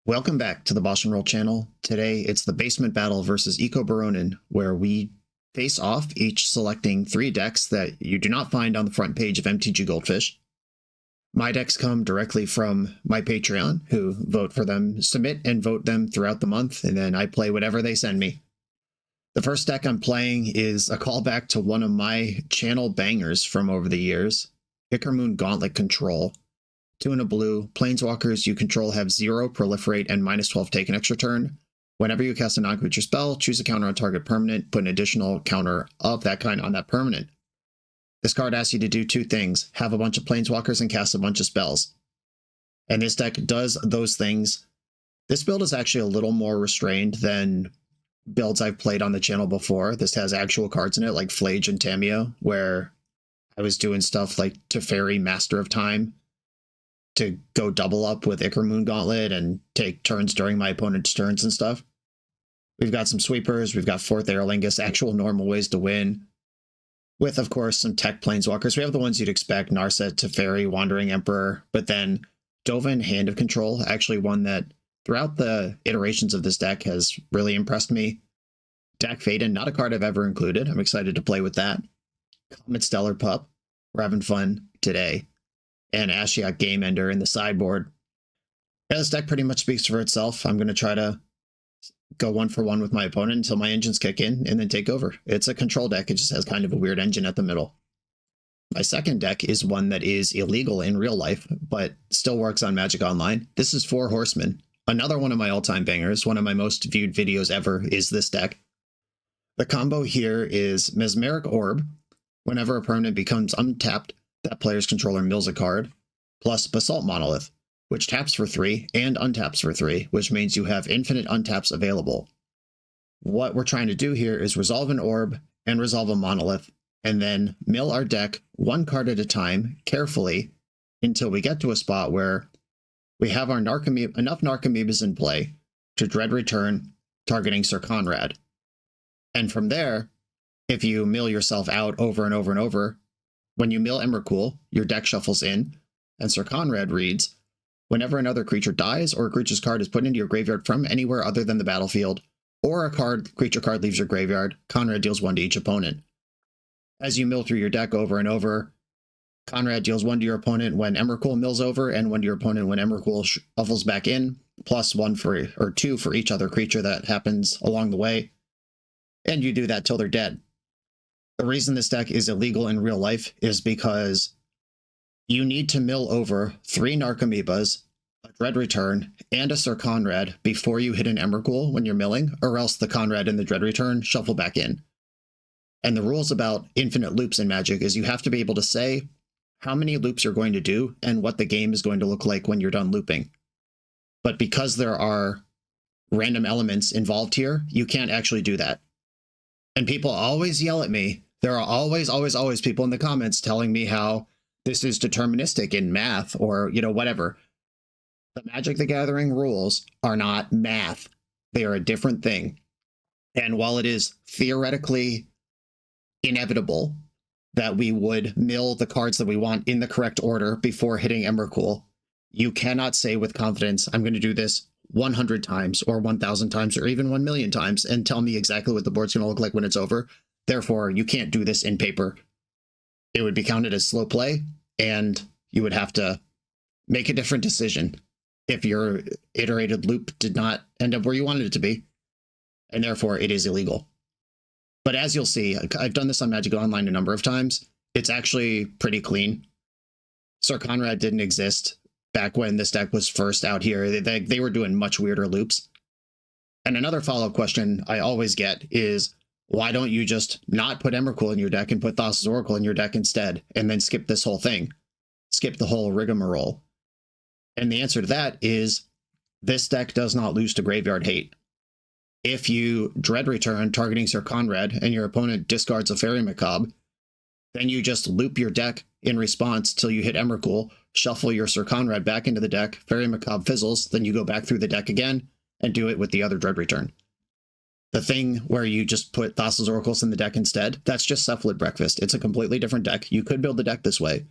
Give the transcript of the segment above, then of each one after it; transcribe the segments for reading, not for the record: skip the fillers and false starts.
Welcome back to the BoshNRoll channel. Today it's the basement battle versus Ecobaronen, where we face off, each selecting 3 decks that you do not find on the front page of MTG Goldfish. My decks come directly from my Patreon, who vote for them, submit and vote them throughout the month, and then I play whatever they send me. The first deck I'm playing is a callback to one of my channel bangers from over the years, Ichormoon Gauntlet Control. 2 and a blue, Planeswalkers you control have 0 proliferate and -12 take an extra turn. Whenever you cast a non-creature spell, choose a counter on target permanent, put an additional counter of that kind on that permanent. This card asks you to do 2 things, have a bunch of Planeswalkers and cast a bunch of spells. And this deck does those things. This build is actually a little more restrained than builds I've played on the channel before. This has actual cards in it, like Flage and Tamiyo, where I was doing stuff like Teferi, Master of Time, to go double up with Ichormoon Gauntlet and take turns during my opponent's turns and stuff. We've got some sweepers, we've got 4th Aerlingus, actual normal ways to win, with, of course, some tech Planeswalkers. We have the ones you'd expect, Narset, Teferi, Wandering Emperor, but then Dovin, Hand of Control, actually one that throughout the iterations of this deck has really impressed me. Dak Faden, not a card I've ever included. I'm excited to play with that. Comet Stellar Pup, we're having fun today. And Ashiok Game Ender in the sideboard. Yeah, this deck pretty much speaks for itself. I'm going to try to go 1-for-1 with my opponent until my engines kick in and then take over. It's a control deck. It just has kind of a weird engine at the middle. My second deck is one that is illegal in real life, but still works on Magic Online. This is 4 Horsemen. Another one of my all-time bangers. One of my most viewed videos ever is this deck. The combo here is Mesmeric Orb. Whenever a permanent becomes untapped, that player's controller mills a card, plus Basalt Monolith, which taps for 3 and untaps for 3, which means you have infinite untaps available. What we're trying to do here is resolve an orb and resolve a monolith, and then mill our deck 1 card at a time, carefully, until we get to a spot where we have our enough Narcomoebas in play to Dread Return, targeting Sir Conrad. And from there, if you mill yourself out over and over and over, when you mill Emrakul, your deck shuffles in, and Sir Conrad reads, whenever another creature dies or a creature's card is put into your graveyard from anywhere other than the battlefield, or a creature card leaves your graveyard, Conrad deals 1 to each opponent. As you mill through your deck over and over, Conrad deals 1 to your opponent when Emrakul mills over, and 1 to your opponent when Emrakul shuffles back in, plus 2 for each other creature that happens along the way, and you do that till they're dead. The reason this deck is illegal in real life is because you need to mill over 3 Narcomoebas, a Dread Return, and a Sir Conrad before you hit an Emrakul when you're milling, or else the Conrad and the Dread Return shuffle back in. And the rules about infinite loops in Magic is you have to be able to say how many loops you're going to do and what the game is going to look like when you're done looping. But because there are random elements involved here, you can't actually do that. And people always yell at me. There are always people in the comments telling me how this is deterministic in math or, whatever. The Magic the Gathering rules are not math. They are a different thing. And while it is theoretically inevitable that we would mill the cards that we want in the correct order before hitting Emrakul, you cannot say with confidence, I'm going to do this 100 times or 1,000 times or even 1 million times and tell me exactly what the board's going to look like when it's over. Therefore, you can't do this in paper. It would be counted as slow play, and you would have to make a different decision if your iterated loop did not end up where you wanted it to be, and therefore it is illegal. But as you'll see, I've done this on Magic Online a number of times. It's actually pretty clean. Sir Conrad didn't exist back when this deck was first out here. They were doing much weirder loops. And another follow-up question I always get is, why don't you just not put Emrakul in your deck and put Thassa's Oracle in your deck instead, and then skip this whole thing? Skip the whole rigmarole. And the answer to that is, this deck does not lose to graveyard hate. If you Dread Return targeting Sir Conrad and your opponent discards a Fairy Macabre, then you just loop your deck in response till you hit Emrakul, shuffle your Sir Conrad back into the deck, Fairy Macabre fizzles, then you go back through the deck again and do it with the other Dread Return. The thing where you just put Thassa's Oracles in the deck instead, that's just Cephalid Breakfast. It's a completely different deck. You could build the deck this way,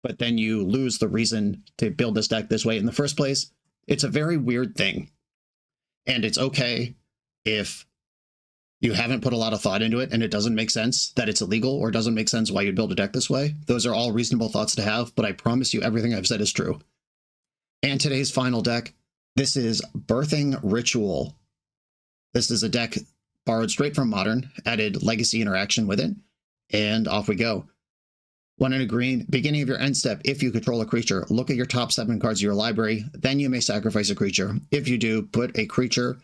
but then you lose the reason to build this deck this way in the first place, It's a very weird thing. And it's okay if you haven't put a lot of thought into it and it doesn't make sense that it's illegal or doesn't make sense why you'd build a deck this way. Those are all reasonable thoughts to have, but I promise you everything I've said is true. And today's final deck, this is Birthing Ritual. This is a deck borrowed straight from Modern, added legacy interaction with it, and off we go. 1 and a green, beginning of your end step, if you control a creature, look at your top 7 cards of your library, then you may sacrifice a creature. If you do, put a creature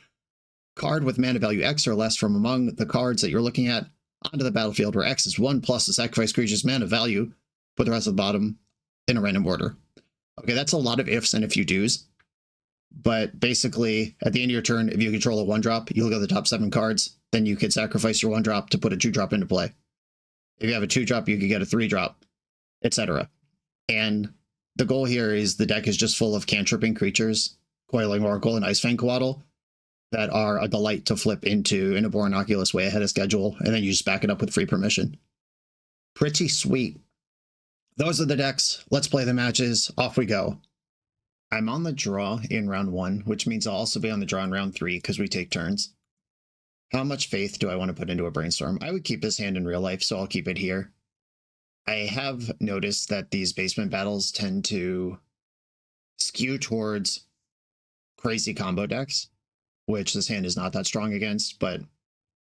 card with mana value X or less from among the cards that you're looking at onto the battlefield, where X is 1 plus the sacrifice creature's mana value, put the rest at the bottom in a random order. Okay, that's a lot of ifs and if you do's, but basically, at the end of your turn, if you control a 1-drop, you look at the top 7 cards, then you could sacrifice your 1-drop to put a 2-drop into play. If you have a 2-drop, you could get a 3-drop, etc. And the goal here is the deck is just full of cantripping creatures, Coiling Oracle and Icefang Coatl, that are a delight to flip into in a more innocuous way ahead of schedule, and then you just back it up with free permission. Pretty sweet. Those are the decks. Let's play the matches. Off we go. I'm on the draw in round 1, which means I'll also be on the draw in round 3 because we take turns. How much faith do I want to put into a brainstorm? I would keep this hand in real life, so I'll keep it here. I have noticed that these basement battles tend to skew towards crazy combo decks, which this hand is not that strong against, but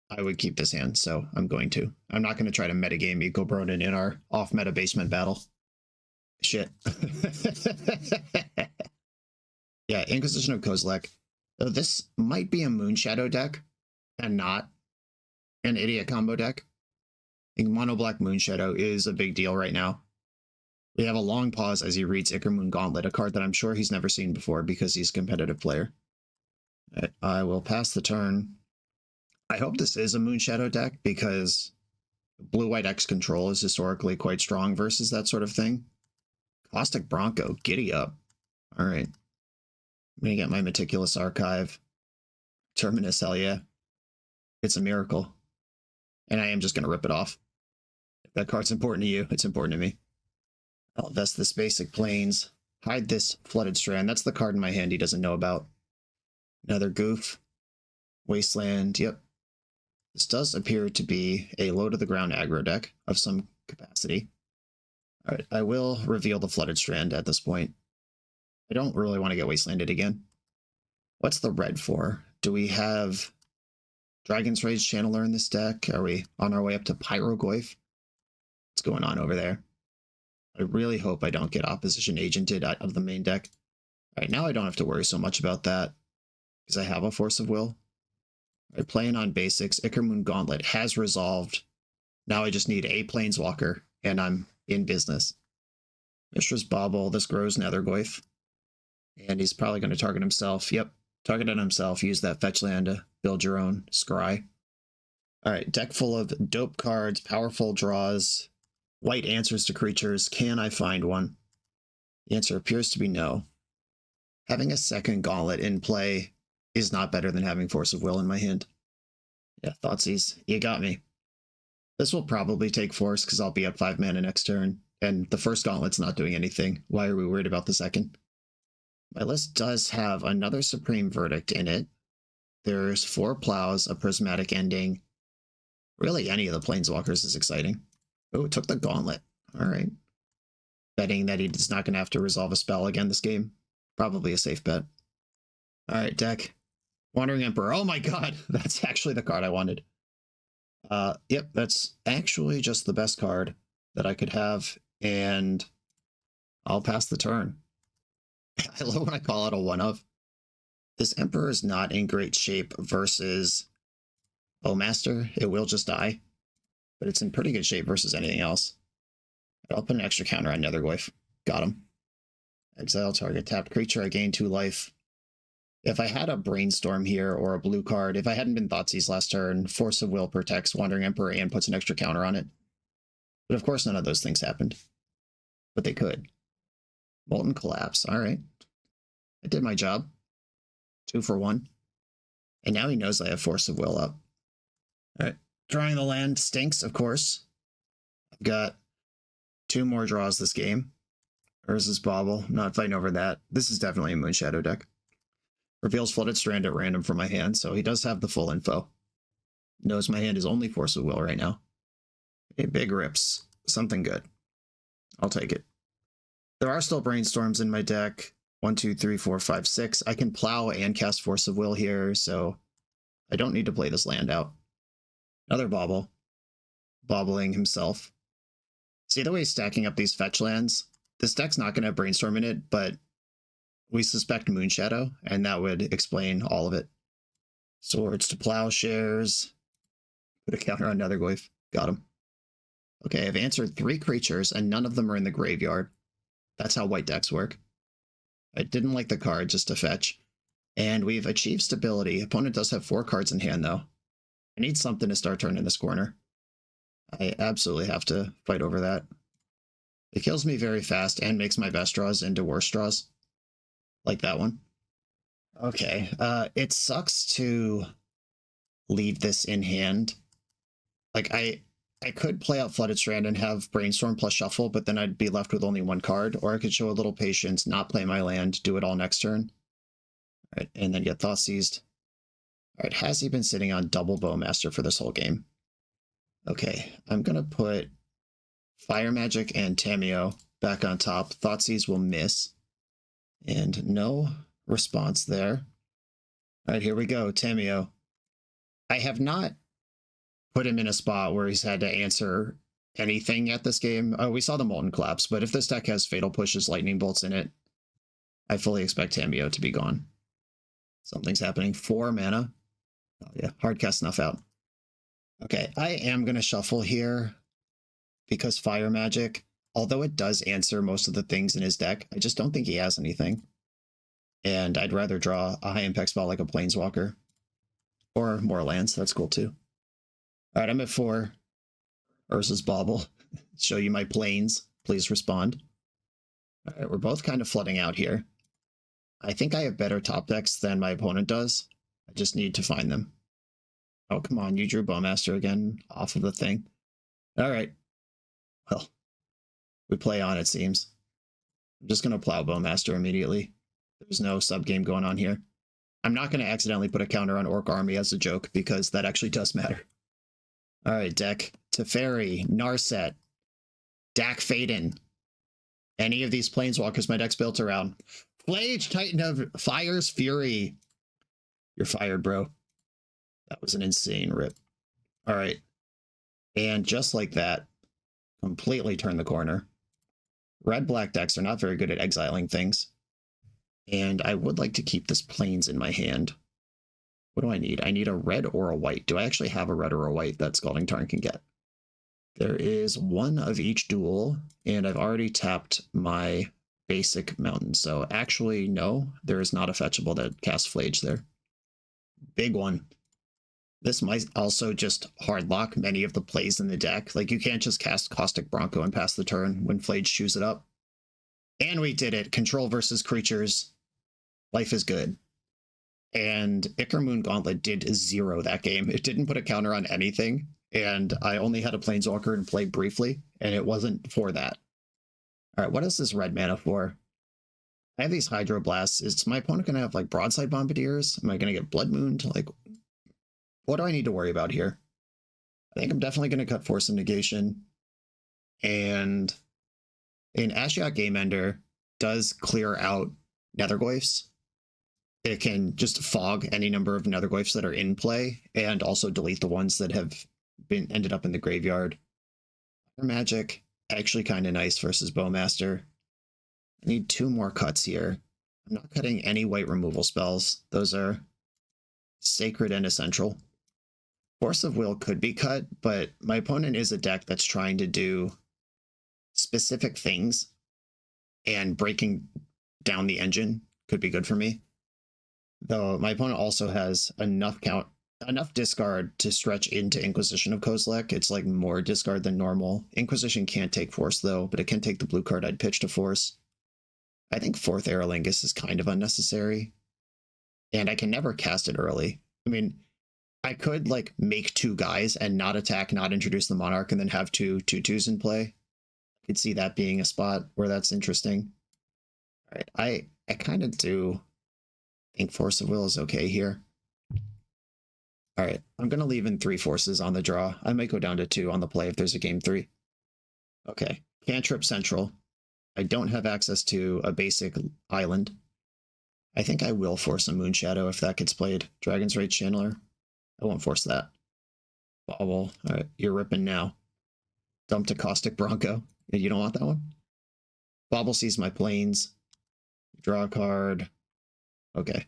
I would keep this hand, so I'm going to. I'm not going to try to metagame Ecobaronen in our off-meta basement battle. Shit. Yeah, Inquisition of Kozilek. So this might be a Moonshadow deck and not an idiot combo deck. I think Mono Black Moonshadow is a big deal right now. We have a long pause as he reads Ichormoon Gauntlet, a card that I'm sure he's never seen before because he's a competitive player. I will pass the turn. I hope this is a Moonshadow deck because blue-white X control is historically quite strong versus that sort of thing. Caustic Bronco, giddy up. All right. I'm going to get my Meticulous Archive. Terminus, hell yeah. It's a miracle. And I am just going to rip it off. If that card's important to you, it's important to me. I'll invest this basic Plains. Hide this Flooded Strand. That's the card in my hand he doesn't know about. Another goof. Wasteland, yep. This does appear to be a low-to-the-ground aggro deck of some capacity. Alright, I will reveal the Flooded Strand at this point. I don't really want to get Wastelanded again. What's the red for? Do we have Dragon's Rage Channeler in this deck? Are we on our way up to Pyrogoyf? What's going on over there? I really hope I don't get Opposition Agented out of the main deck. Alright, now I don't have to worry so much about that, because I have a Force of Will. Alright, playing on basics, Ichormoon Gauntlet has resolved. Now I just need a Planeswalker, and I'm in business. Mishra's Bauble, this grows Nethergoyf. And he's probably going to target himself. Yep, targeted himself. Use that fetch land to build your own scry. Alright, deck full of dope cards, powerful draws, white answers to creatures. Can I find one? The answer appears to be no. Having a second Gauntlet in play is not better than having Force of Will in my hand. Yeah, Thoughtseize, you got me. This will probably take Force because I'll be up 5 mana next turn, and the first Gauntlet's not doing anything. Why are we worried about the second? My list does have another Supreme Verdict in it. There's 4 Plows, a Prismatic Ending. Really, any of the Planeswalkers is exciting. Oh, it took the Gauntlet. Alright. Betting that he's not going to have to resolve a spell again this game. Probably a safe bet. Alright, deck. Wandering Emperor. Oh my god! That's actually the card I wanted. Yep, that's actually just the best card that I could have, and I'll pass the turn. I love when I call it a one-of. This Emperor is not in great shape versus Bowmaster. It will just die, but it's in pretty good shape versus anything else. I'll put an extra counter on Nethergoyf. Got him. Exile target tapped creature. I gain 2 life. If I had a Brainstorm here or a blue card, if I hadn't been Thoughtseize last turn, Force of Will protects Wandering Emperor and puts an extra counter on it. But of course none of those things happened. But they could. Molten Collapse. Alright. I did my job. 2 for 1. And now he knows I have Force of Will up. Alright. Drawing the land stinks, of course. I've got 2 more draws this game. Urza's Bauble. I'm not fighting over that. This is definitely a Moonshadow deck. Reveals Flooded Strand at random from my hand, so he does have the full info. Knows my hand is only Force of Will right now. A big rips. Something good. I'll take it. There are still Brainstorms in my deck. 1, 2, 3, 4, 5, 6. I can plow and cast Force of Will here, so I don't need to play this land out. Another Bobble. Bobbling himself. See the way he's stacking up these fetch lands? This deck's not going to have Brainstorm in it, but we suspect Moonshadow, and that would explain all of it. Swords to Plowshares. Put a counter on Netherglyph. Got him. Okay, I've answered 3 creatures, and none of them are in the graveyard. That's how white decks work. I didn't like the card, just to fetch. And we've achieved stability. Opponent does have 4 cards in hand, though. I need something to start turning this corner. I absolutely have to fight over that. It kills me very fast and makes my best draws into worse draws. Like that one. Okay, it sucks to leave this in hand. Like, I could play out Flooded Strand and have Brainstorm plus Shuffle, but then I'd be left with only 1 card, or I could show a little patience, not play my land, do it all next turn. All right, and then get Thoughtseized. All right, has he been sitting on double Bowmaster for this whole game? Okay, I'm going to put Fire Magic and Tamiyo back on top. Thoughtseize will miss. And no response there. All right, here we go, Tamiyo. I have not put him in a spot where he's had to answer anything at this game. Oh, we saw the Molten Collapse, but if this deck has Fatal Pushes, Lightning Bolts in it, I fully expect Tamiyo to be gone. Something's happening. 4 mana. Oh yeah, hard cast Snuff out. Okay, I am going to shuffle here because Fire Magic, although it does answer most of the things in his deck, I just don't think he has anything. And I'd rather draw a high impact spell like a Planeswalker. Or more lands, that's cool too. Alright, I'm at 4. Urza's Bauble. Show you my planes. Please respond. Alright, we're both kind of flooding out here. I think I have better top decks than my opponent does. I just need to find them. Oh, come on, you drew Bowmaster again off of the thing. Alright. Well, we play on, it seems. I'm just going to plow Bowmaster immediately. There's no sub-game going on here. I'm not going to accidentally put a counter on Orc Army as a joke, because that actually does matter. Alright, deck. Teferi, Narset, Dak Faden. Any of these Planeswalkers my deck's built around. Flage, Titan of Fire's Fury. You're fired, bro. That was an insane rip. Alright. And just like that, completely turn the corner. Red-black decks are not very good at exiling things. And I would like to keep this Plains in my hand. What do I need? I need a red or a white. Do I actually have a red or a white that Scalding Tarn can get? There is 1 of each dual, and I've already tapped my basic mountain. So actually, no, there is not a fetchable that casts Flage there. Big one. This might also just hardlock many of the plays in the deck. Like, you can't just cast Caustic Bronco and pass the turn when Flage chews it up. And we did it. Control versus creatures. Life is good. And Ichormoon Gauntlet did 0 that game. It didn't put a counter on anything. And I only had a Planeswalker and played briefly. And it wasn't for that. Alright, what is this red mana for? I have these Hydroblasts. Is my opponent going to have, like, Broadside Bombardiers? Am I going to get Blood Moon to, like... What do I need to worry about here? I think I'm definitely going to cut Force of Negation. And an Ashiok Game Ender does clear out Netherglyphs. It can just fog any number of Netherglyphs that are in play, and also delete the ones that have ended up in the graveyard. Fire Magic, actually kind of nice versus Bowmaster. I need 2 more cuts here. I'm not cutting any white removal spells. Those are sacred and essential. Force of Will could be cut, but my opponent is a deck that's trying to do specific things, and breaking down the engine could be good for me. Though my opponent also has enough discard to stretch into Inquisition of Kozilek. It's like more discard than normal. Inquisition can't take Force though, but it can take the blue card I'd pitch to Force. I think 4th Aerolingus is kind of unnecessary. And I can never cast it early. I mean, I could like make 2 guys and not attack, not introduce the Monarch, and then have 2 2/2s in play. I could see that being a spot where that's interesting. All right, I kind of do I think Force of Will is okay here. All right, I'm going to leave in 3 forces on the draw. I might go down to 2 on the play if there's a game 3. Okay, Cantrip Central. I don't have access to a basic island. I think I will force a Moonshadow if that gets played. Dragon's Rage Channeler. I won't force that. Bobble. All right, you're ripping now. Dump to Caustic Bronco. You don't want that one? Bobble sees my planes. Draw a card. Okay.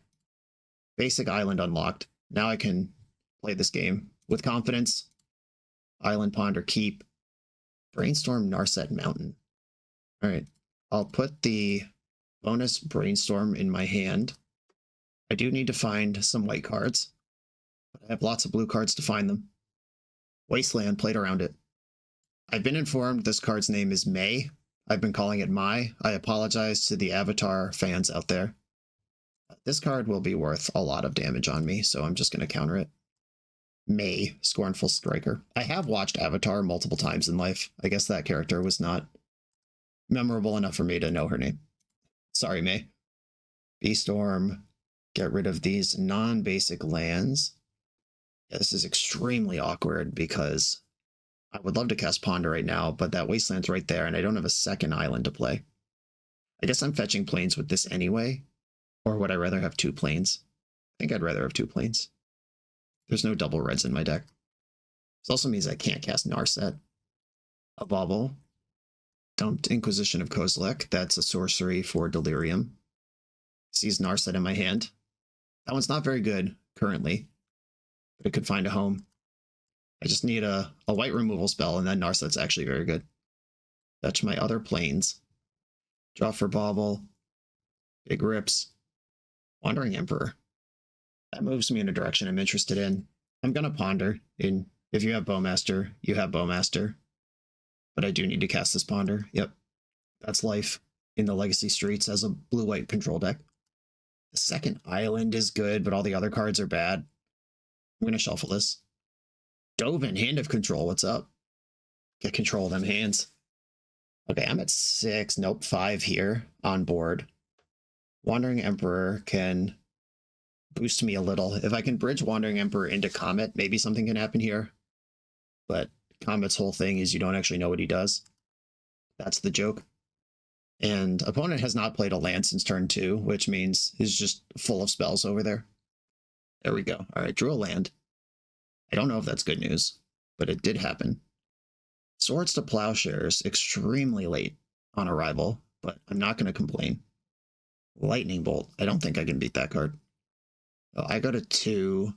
Basic island unlocked. Now I can play this game with confidence. Island Ponder Keep. Brainstorm Narset Mountain. All right. I'll put the bonus Brainstorm in my hand. I do need to find some white cards. But I have lots of blue cards to find them. Wasteland, played around it. I've been informed this card's name is May. I've been calling it Mai. I apologize to the Avatar fans out there. This card will be worth a lot of damage on me, so I'm just going to counter it. May, Scornful Striker. I have watched Avatar multiple times in life. I guess that character was not memorable enough for me to know her name. Sorry, May. B-Storm. Get rid of these non-basic lands. Yeah, this is extremely awkward because I would love to cast Ponder right now, but that Wasteland's right there, and I don't have a second island to play. I guess I'm fetching planes with this anyway. Or would I rather have 2 planes? I think I'd rather have 2 planes. There's no double reds in my deck. This also means I can't cast Narset. A Bobble. Dumped Inquisition of Kozilek. That's a sorcery for Delirium. Sees Narset in my hand. That one's not very good currently, but it could find a home. I just need a white removal spell, and then Narset's actually very good. Fetch my other planes. Draw for Bobble. Big Rips. Wandering Emperor. That moves me in a direction I'm interested in. I'm going to Ponder. If you have Bowmaster, you have Bowmaster. But I do need to cast this Ponder. Yep. That's life in the Legacy Streets as a blue-white control deck. The second island is good, but all the other cards are bad. I'm going to shuffle this. Dovin, Hand of Control. What's up? Get control of them hands. Okay, I'm at 6. Nope, 5 here on board. Wandering Emperor can boost me a little. If I can bridge Wandering Emperor into Comet, maybe something can happen here. But Comet's whole thing is you don't actually know what he does. That's the joke. And opponent has not played a land since turn 2, which means he's just full of spells over there. There we go. All right, drew a land. I don't know if that's good news, but it did happen. Swords to Plowshares, extremely late on arrival, but I'm not going to complain. Lightning Bolt. I don't think I can beat that card. Oh, I go to 2.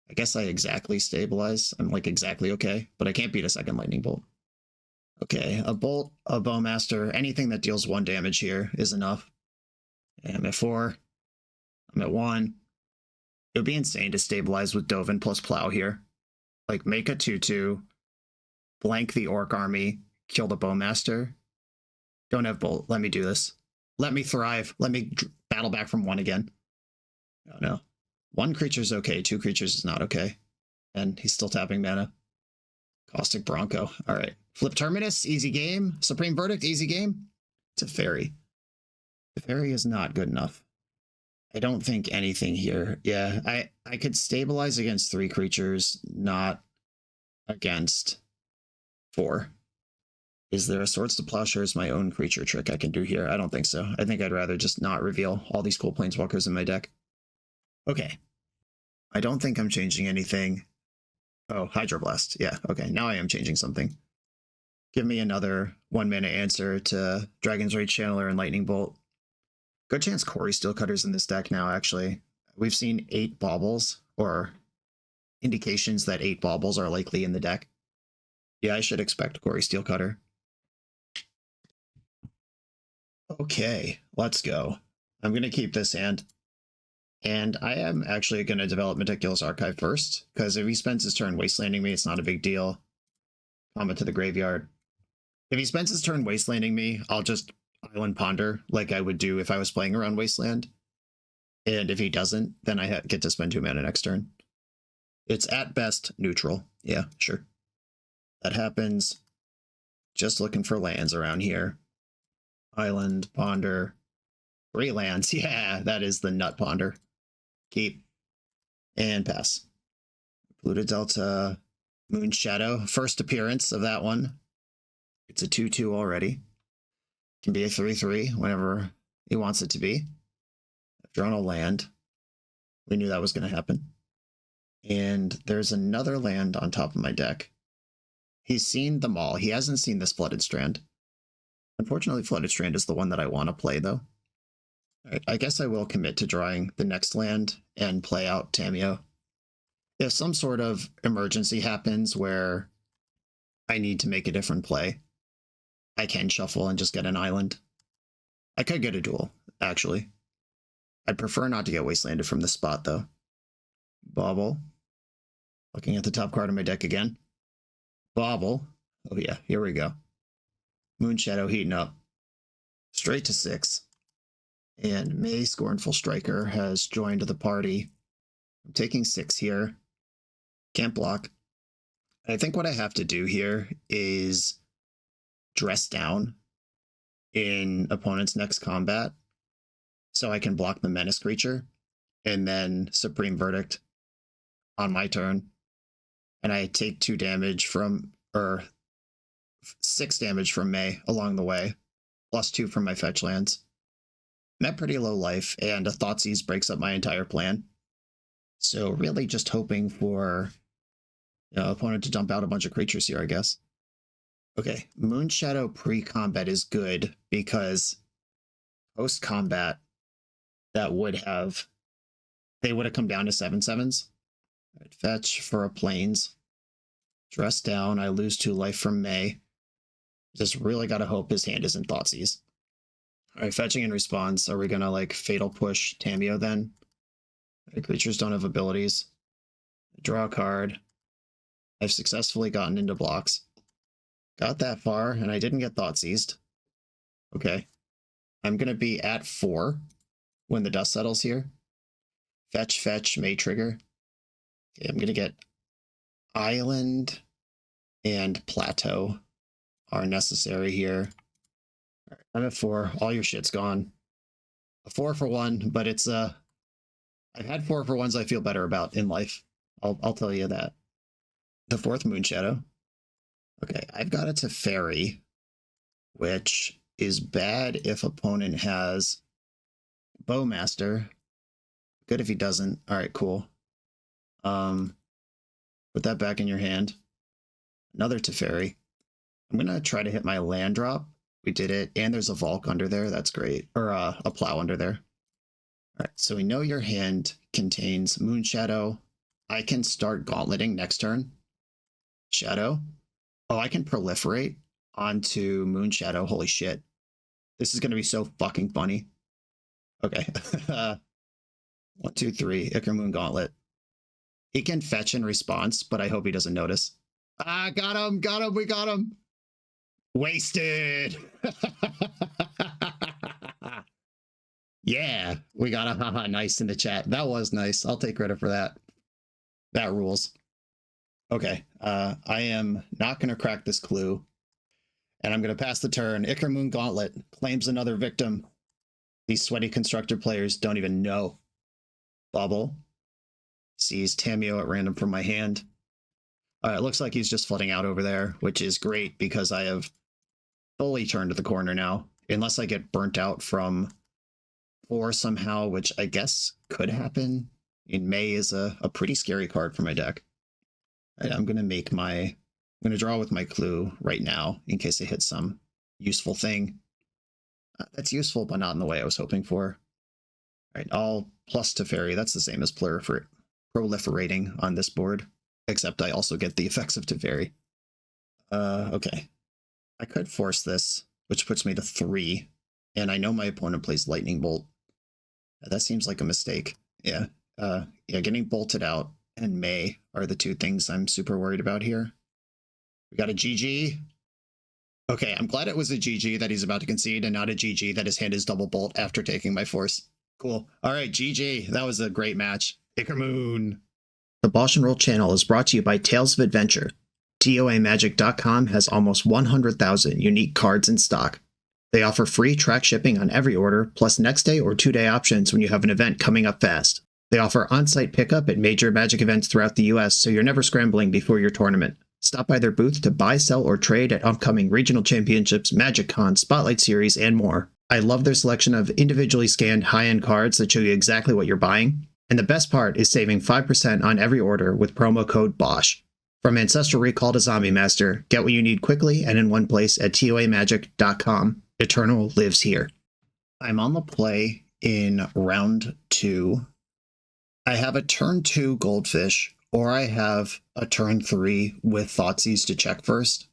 I guess I exactly stabilize. I'm like exactly okay, but I can't beat a second Lightning Bolt. Okay, a Bolt, a Bowmaster, anything that deals 1 damage here is enough. I'm at 4. I'm at 1. It would be insane to stabilize with Dovin plus Plow here. Like, make a 2/2, blank the Orc army, kill the Bowmaster. Don't have Bolt. Let me do this. Let me thrive. Let me battle back from 1 again. Oh no. 1 creature's okay, 2 creatures is not okay. And he's still tapping mana. Caustic Bronco. All right. Flip Terminus, easy game. Supreme Verdict, easy game. It's a fairy. The fairy is not good enough. I don't think anything here. Yeah, I could stabilize against 3 creatures, not against 4. Is there a Swords to Plowshares my own creature trick I can do here? I don't think so. I think I'd rather just not reveal all these cool Planeswalkers in my deck. Okay. I don't think I'm changing anything. Oh, Hydroblast. Yeah, okay. Now I am changing something. Give me another 1-mana answer to Dragon's Rage Channeler and Lightning Bolt. Good chance Corey Steelcutter's in this deck now, actually. We've seen 8 baubles, or indications that 8 baubles are likely in the deck. Yeah, I should expect Corey Steelcutter. Okay, let's go. I'm going to keep this hand. And I am actually going to develop Meticulous Archive first, because if he spends his turn wastelanding me, it's not a big deal. Comet to the graveyard. If he spends his turn wastelanding me, I'll just Island Ponder like I would do if I was playing around Wasteland. And if he doesn't, then I get to spend 2 mana next turn. It's at best neutral. Yeah, sure. That happens. Just looking for lands around here. Island, Ponder. 3 lands. Yeah, that is the Nut Ponder. Keep. And pass. Pluto Delta, Moon Shadow. First appearance of that one. It's a 2/2 already. Can be a 3/3 whenever he wants it to be. I've drawn a land. We knew that was going to happen. And there's another land on top of my deck. He's seen them all. He hasn't seen this Flooded Strand. Unfortunately, Flooded Strand is the one that I want to play, though. All right, I guess I will commit to drawing the next land and play out Tamiyo. If some sort of emergency happens where I need to make a different play, I can shuffle and just get an island. I could get a duel, actually. I'd prefer not to get wastelanded from this spot, though. Bobble. Looking at the top card of my deck again. Bobble. Oh yeah, here we go. Moon Shadow heating up. Straight to 6. And May Scornful Striker has joined the party. I'm taking 6 here. Can't block. I think what I have to do here is dress down in opponent's next combat so I can block the Menace creature and then Supreme Verdict on my turn. And I take 2 damage from, or 6 damage from May along the way, plus 2 from my fetch lands. I'm at pretty low life, and a Thoughtseize breaks up my entire plan. So really just hoping for, opponent to dump out a bunch of creatures here, I guess. Okay, Moon Shadow pre-combat is good because post-combat that would have, they would have come down to 7/7s. Right, fetch for a plains. Dress down, I lose 2 life from May. Just really gotta hope his hand isn't Thoughtseize. Alright, fetching in response. Are we gonna like Fatal Push Tamiyo then? Right, creatures don't have abilities. Draw a card. I've successfully gotten into blocks. Got that far, and I didn't get Thoughtseized. Okay. I'm gonna be at 4 when the dust settles here. Fetch, May trigger. Okay, I'm gonna get Island and Plateau are necessary here. All right, I'm at 4. All your shit's gone. A 4 for 1, but it's I've had 4 for 1s I feel better about in life. I'll tell you that. The 4th Moon Shadow. Okay, I've got it to Fairy, which is bad if opponent has Bowmaster. Good if he doesn't. All right, cool. Put that back in your hand. Another Teferi. I'm gonna try to hit my land drop. We did it, and there's a Volk under there. That's great. Or a Plow under there. All right, so we know your hand contains Moon Shadow. I can start gauntleting next turn. Shadow. Oh, I can proliferate onto Moon Shadow. Holy shit. This is gonna be so fucking funny. Okay. 1, 2, 3. Ichormoon Gauntlet. He can fetch in response, but I hope he doesn't notice. Ah, got him, we got him. Wasted. Yeah, we got a haha nice in the chat. That was nice. I'll take credit for that. That rules. Okay, I am not going to crack this clue, and I'm going to pass the turn. Ichormoon Gauntlet claims another victim. These sweaty constructor players don't even know. Bubble. Sees Tamiyo at random from my hand. All right, looks like he's just flooding out over there, which is great because I have fully turned the corner now. Unless I get burnt out from 4 somehow, which I guess could happen. In May is a pretty scary card for my deck. Right, I'm going to draw with my clue right now in case I hit some useful thing. That's useful, but not in the way I was hoping for. All right, all plus Teferi. That's the same as proliferating on this board, except I also get the effects of Teferi. Okay. I could force this, which puts me to 3, and I know my opponent plays Lightning Bolt. That seems like a mistake. Yeah. Getting bolted out and May are the 2 things I'm super worried about here. We got a GG. Okay, I'm glad it was a GG that he's about to concede and not a GG that his hand is double bolt after taking my force. Cool. All right, GG. That was a great match. Ichormoon. The BoshNRoll channel is brought to you by Tales of Adventure. TOAMagic.com has almost 100,000 unique cards in stock. They offer free track shipping on every order, plus next day or 2-day options when you have an event coming up fast. They offer on-site pickup at major Magic events throughout the US, so you're never scrambling before your tournament. Stop by their booth to buy, sell, or trade at upcoming regional championships, Magic Con, Spotlight Series, and more. I love their selection of individually scanned high-end cards that show you exactly what you're buying. And the best part is saving 5% on every order with promo code BOSH. From Ancestral Recall to Zombie Master, get what you need quickly and in one place at toamagic.com. Eternal lives here. I'm on the play in round 2. I have a turn 2 Goldfish, or I have a turn 3 with Thoughtseize to check first.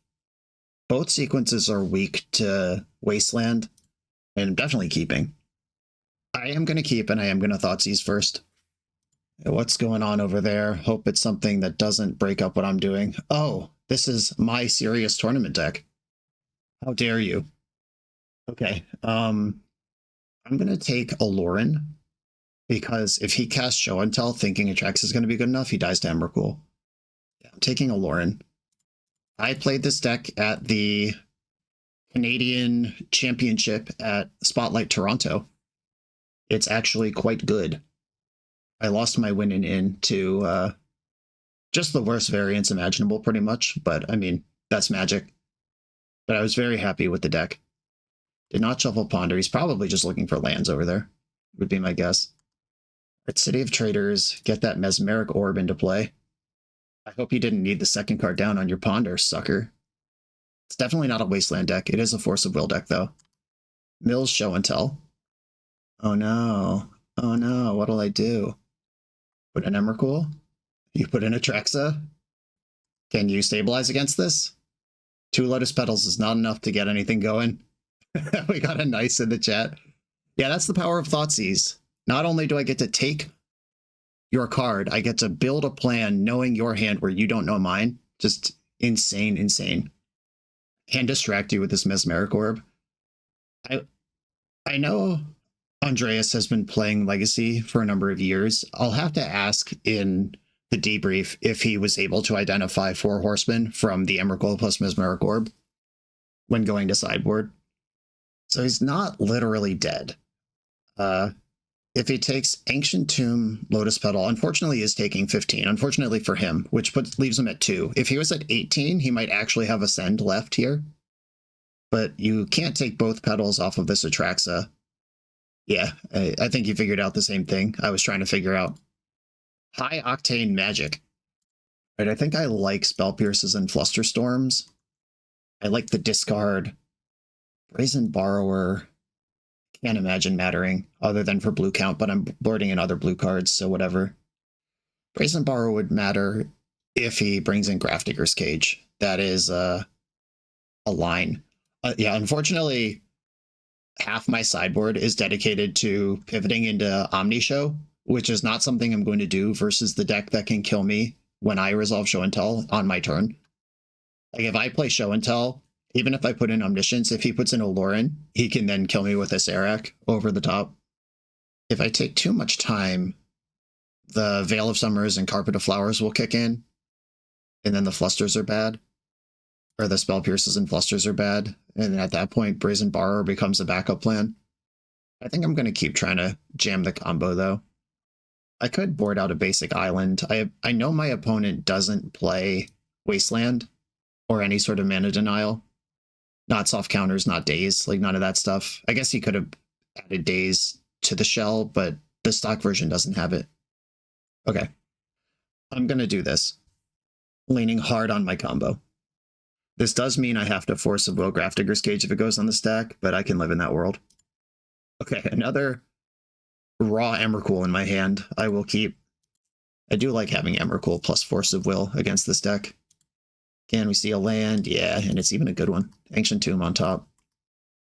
Both sequences are weak to Wasteland, and I'm definitely keeping. I am going to keep, and I am going to Thoughtseize first. What's going on over there? Hope it's something that doesn't break up what I'm doing. Oh, this is my serious tournament deck. How dare you? Okay, I'm going to take Aloran, because if he casts Show and Tell thinking Atrax is going to be good enough, he dies to Emrakul. Yeah, I'm taking Aloran. I played this deck at the Canadian Championship at Spotlight Toronto. It's actually quite good. I lost my win in to just the worst variants imaginable, pretty much. But, I mean, that's Magic. But I was very happy with the deck. Did not shuffle Ponder. He's probably just looking for lands over there, would be my guess. At City of Traders, get that Mesmeric Orb into play. I hope you didn't need the second card down on your Ponder, sucker. It's definitely not a Wasteland deck. It is a Force of Will deck, though. Mills Show and Tell. Oh no. Oh no, what'll I do? Put in Emrakul? You put in Atraxa? Can you stabilize against this? 2 Lotus Petals is not enough to get anything going. We got a nice in the chat. Yeah, that's the power of Thoughtseize. Not only do I get to take your card, I get to build a plan knowing your hand where you don't know mine. Just insane, insane. Can distract you with this Mesmeric Orb. I know Andreas has been playing Legacy for a number of years. I'll have to ask in the debrief if he was able to identify 4 Horsemen from the Emrakul plus Mesmeric Orb when going to sideboard. So he's not literally dead. If he takes Ancient Tomb, Lotus Petal, unfortunately is taking 15, unfortunately for him, which leaves him at 2. If he was at 18, he might actually have Ascend left here. But you can't take both petals off of this Atraxa. Yeah, I think you figured out the same thing I was trying to figure out. High Octane Magic. Right, I think I like Spell Pierces and Flusterstorms. I like the discard. Brazen Borrower. Can't imagine mattering other than for blue count, but I'm boarding in other blue cards, so whatever. Brazen Borrower would matter if he brings in Grafdigger's Cage. That is a line. Yeah, unfortunately, half my sideboard is dedicated to pivoting into Omnishow, which is not something I'm going to do versus the deck that can kill me when I resolve Show and Tell on my turn. Like, if I play Show and Tell, even if I put in Omniscience, if he puts in Aloran, he can then kill me with a Serac over the top. If I take too much time, the Veil of Summers and Carpet of Flowers will kick in, and then the Flusters are bad. Or the Spell Pierces and Flusters are bad, and at that point, Brazen Borrower becomes a backup plan. I think I'm going to keep trying to jam the combo, though. I could board out a basic island. I know my opponent doesn't play Wasteland or any sort of mana denial. Not soft counters, not days, like none of that stuff. I guess he could have added days to the shell, but the stock version doesn't have it. Okay. I'm going to do this. Leaning hard on my combo. This does mean I have to Force of Will Grafdigger's Cage if it goes on the stack, but I can live in that world. Okay, another raw Emrakul in my hand. I will keep. I do like having Emrakul plus Force of Will against this deck. Can we see a land? Yeah, and it's even a good one. Ancient Tomb on top.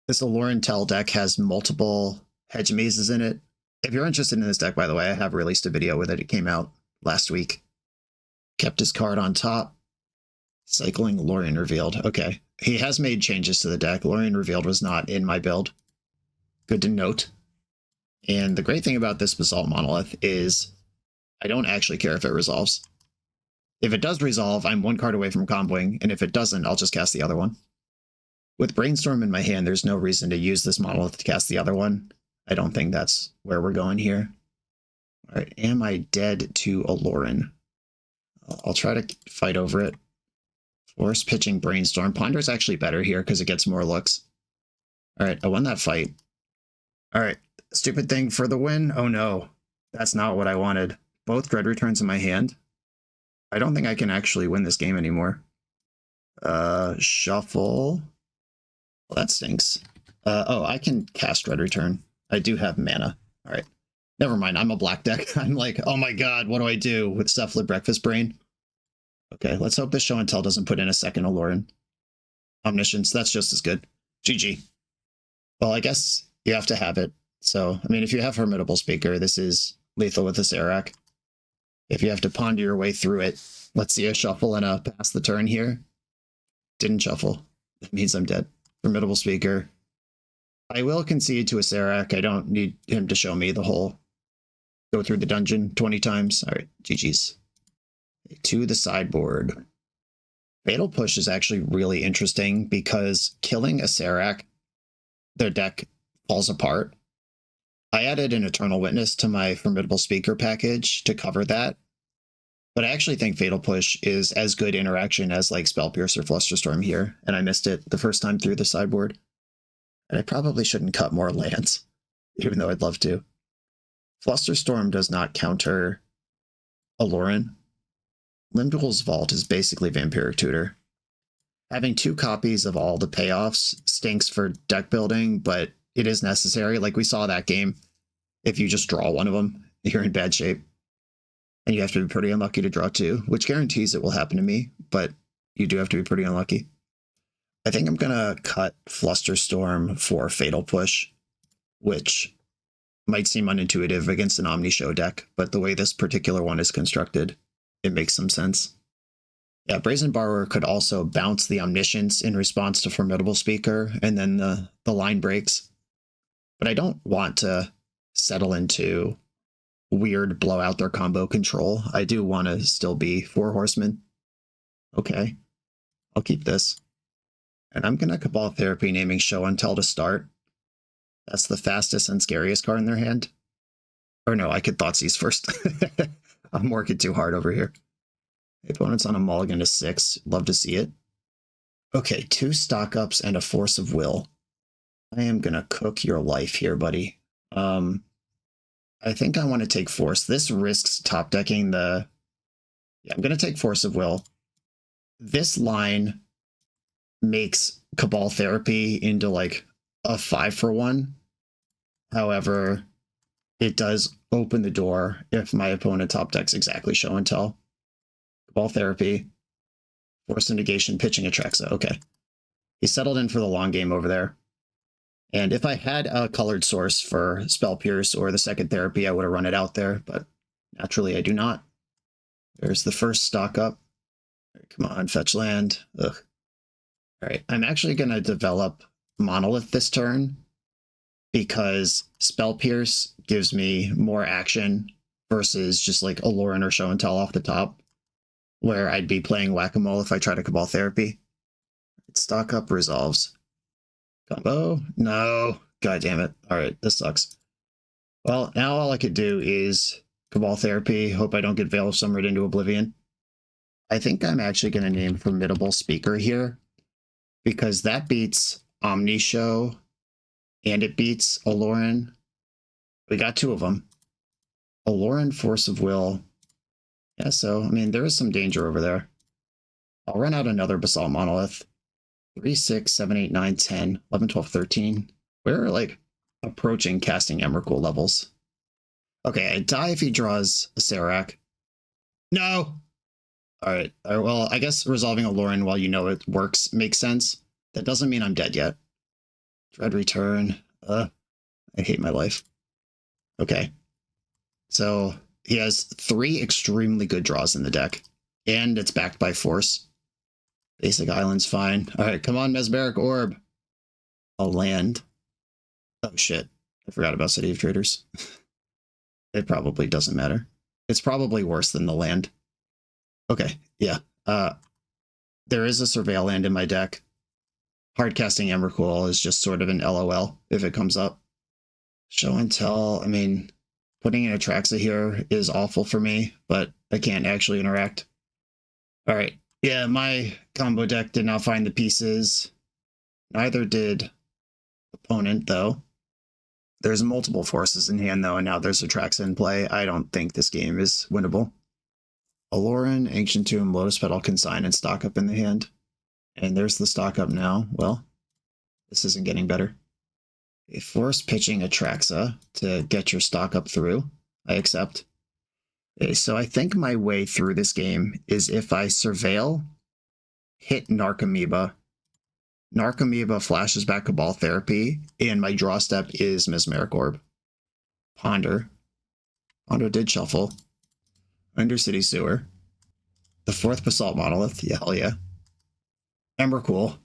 This Aloran Tell deck has multiple hedge mazes in it. If you're interested in this deck, by the way, I have released a video with it. It came out last week. Kept his card on top. Cycling Lorien Revealed. Okay. He has made changes to the deck. Lorien Revealed was not in my build. Good to note. And the great thing about this Basalt Monolith is I don't actually care if it resolves. If it does resolve, I'm 1 card away from comboing, and if it doesn't, I'll just cast the other one. with Brainstorm in my hand, there's no reason to use this monolith to cast the other one. I don't think that's where we're going here. All right, am I dead to Aloran? I'll try to fight over it. Force pitching Brainstorm. Ponder's actually better here because it gets more looks. All right, I won that fight. All right, stupid thing for the win. Oh no, that's not what I wanted. Both Dread Returns in my hand. I don't think I can actually win this game anymore. Shuffle. Well, that stinks. Oh, I can cast Dread Return. I do have mana. All right. Never mind. I'm a black deck. I'm like, oh my god, what do I do with Cephalid Breakfast Brain? Okay, let's hope this show and tell doesn't put in a second Aloran. Omniscience, that's just as good. GG. Well, I guess you have to have it. So, I mean, if you have Formidable Speaker, this is lethal with the Serac. If you have to ponder your way through it, let's see a shuffle and a pass the turn here. Didn't shuffle. That means I'm dead. Formidable Speaker. I will concede to a Serac. I don't need him to show me the whole go through the dungeon 20 times. All right, GG's. To the sideboard. Fatal Push is actually really interesting because killing a Serac, their deck falls apart. I added an Eternal Witness to my Formidable Speaker package to cover that. But I actually think Fatal Push is as good interaction as like Spell Pierce or Flusterstorm here, and I missed it the first time through the sideboard. And I probably shouldn't cut more lands, even though I'd love to. Flusterstorm does not counter Aloran. Limdwell's Vault is basically Vampiric Tutor. Having 2 copies of all the payoffs stinks for deck building, but it is necessary. Like we saw that game. If you just draw one of them, you're in bad shape. And you have to be pretty unlucky to draw 2, which guarantees it will happen to me, but you do have to be pretty unlucky. I think I'm going to cut Flusterstorm for Fatal Push, which might seem unintuitive against an Omni Show deck, but the way this particular one is constructed, it makes some sense. Yeah, Brazen Borrower could also bounce the Omniscience in response to Formidable Speaker, and then the line breaks. But I don't want to settle into weird blow out their combo control. I do want to still be 4 Horsemen. Okay, I'll keep this. And I'm going to Cabal Therapy naming Show and Tell to start. That's the fastest and scariest card in their hand. Or no, I could Thoughtseize first. I'm working too hard over here. The opponent's on a mulligan to 6. Love to see it. Okay, 2 stock ups and a Force of Will. I am going to cook your life here, buddy. I think I want to take Force. This risks top decking the... Yeah, I'm going to take Force of Will. This line makes Cabal Therapy into like a 5-for-1. However, it does open the door if my opponent top decks exactly Show and Tell. Cabal Therapy, Force of Negation, pitching Atraxa. Okay. He settled in for the long game over there. And if I had a colored source for Spell Pierce or the second therapy, I would have run it out there, but naturally I do not. There's the first stock up. Come on, fetch land. Ugh. All right, I'm actually going to develop Monolith this turn because Spell Pierce gives me more action versus just like Aloran or Show and Tell off the top, where I'd be playing Whack-A-Mole if I try to Cabal Therapy. Stock up resolves. Combo? No. God damn it. All right, this sucks. Well, now all I could do is Cabal Therapy. Hope I don't get Veil of Summered into Oblivion. I think I'm actually going to name Formidable Speaker here because that beats Omni Show and it beats Aloran. We got 2 of them. Aloran, Force of Will. Yeah, so, I mean, there is some danger over there. I'll run out another Basalt Monolith. 3, 6, 7, 8, 9, 10, 11, 12, 13. We're like approaching casting Emrakul levels. Okay, I die if he draws a Serac. No! Alright, well, I guess resolving Aloran while you know it works makes sense. That doesn't mean I'm dead yet. Dread Return. I hate my life. Okay. So he has 3 extremely good draws in the deck. And it's backed by Force. Basic Island's fine. Alright, come on, Mesmeric Orb. A land. Oh shit. I forgot about City of Traders. It probably doesn't matter. It's probably worse than the land. Okay, yeah. There is a Surveil land in my deck. Hardcasting Emrakul is just sort of an LOL if it comes up. Show and tell, I mean, putting in Atraxa here is awful for me, but I can't actually interact. All right. Yeah, my combo deck did not find the pieces. Neither did opponent, though. There's multiple forces in hand, though, and now there's Atraxa in play. I don't think this game is winnable. Aloran, Ancient Tomb, Lotus Petal, Consign, and stock up in the hand. And there's the stock up now. Well, this isn't getting better. A force pitching Atraxa to get your stock up through. I accept. Okay, so I think my way through this game is if I Surveil, hit Narcomoeba, Narcomoeba flashes back Cabal Therapy, and my draw step is Mesmeric Orb. Ponder. Ponder did shuffle. Undercity Sewer. The 4th Basalt Monolith. Yeah, hell yeah. Emrakul.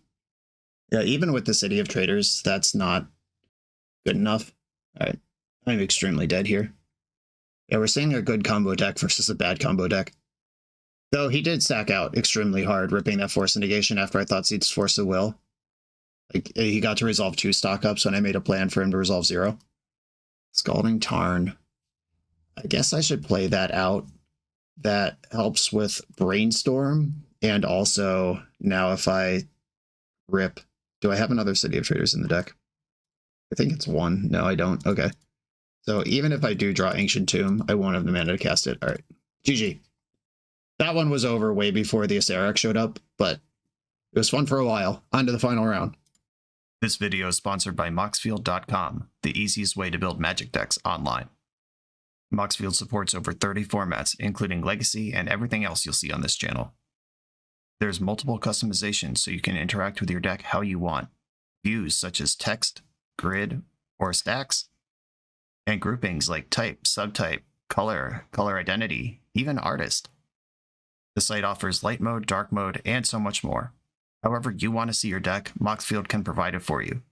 Yeah, even with the City of Traders, that's not good enough. Alright, I'm extremely dead here. Yeah, we're seeing a good combo deck versus a bad combo deck. Though he did sack out extremely hard, ripping that Force Negation after I thought Seed's Force of Will. Like, he got to resolve 2 stock ups when I made a plan for him to resolve 0. Scalding Tarn. I guess I should play that out. That helps with Brainstorm, and also now if I rip... Do I have another City of Traders in the deck? I think it's 1. No, I don't. Okay. So even if I do draw Ancient Tomb, I won't have the mana to cast it. All right. GG. That one was over way before the Acerex showed up, but it was fun for a while. On to the final round. This video is sponsored by Moxfield.com, the easiest way to build Magic decks online. Moxfield supports over 30 formats, including Legacy and everything else you'll see on this channel. There's multiple customizations so you can interact with your deck how you want. Views such as text, grid, or stacks, and groupings like type, subtype, color, color identity, even artist. The site offers light mode, dark mode, and so much more. However you want to see your deck, Moxfield can provide it for you.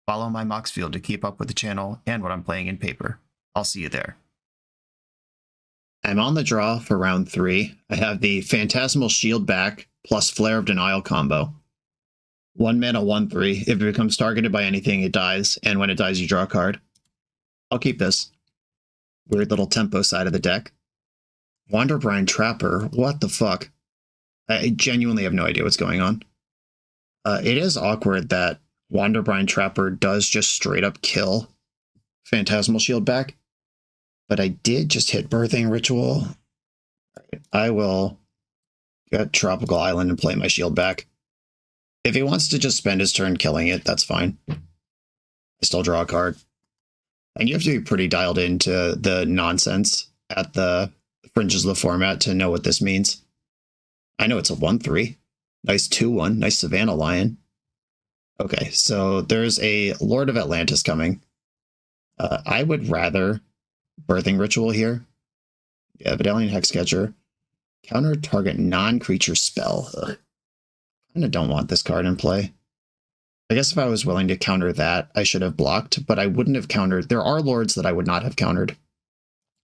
Follow my Moxfield to keep up with the channel and what I'm playing in paper. I'll see you there. I'm on the draw for round 3. I have the Phantasmal Shield back plus Flare of Denial combo. 1 mana, 1/3. If it becomes targeted by anything, it dies, and when it dies, you draw a card. I'll keep this. Weird little tempo side of the deck. Wanderbrine Trapper, what the fuck? I genuinely have no idea what's going on. It is awkward that Wanderbrine Trapper does just straight up kill Phantasmal Shield back, but I did just hit Birthing Ritual. I will get Tropical Island and play my shield back. If he wants to just spend his turn killing it, that's fine. I still draw a card. And you have to be pretty dialed into the nonsense at the fringes of the format to know what this means. I know it's a 1/3. Nice 2/1. Nice Savannah Lion. Okay, so there's a Lord of Atlantis coming. I would rather Birthing Ritual here. Yeah, Vidalian Hexcatcher. Counter target non-creature spell. Ugh. I kind of don't want this card in play. I guess if I was willing to counter that, I should have blocked, but I wouldn't have countered. There are lords that I would not have countered,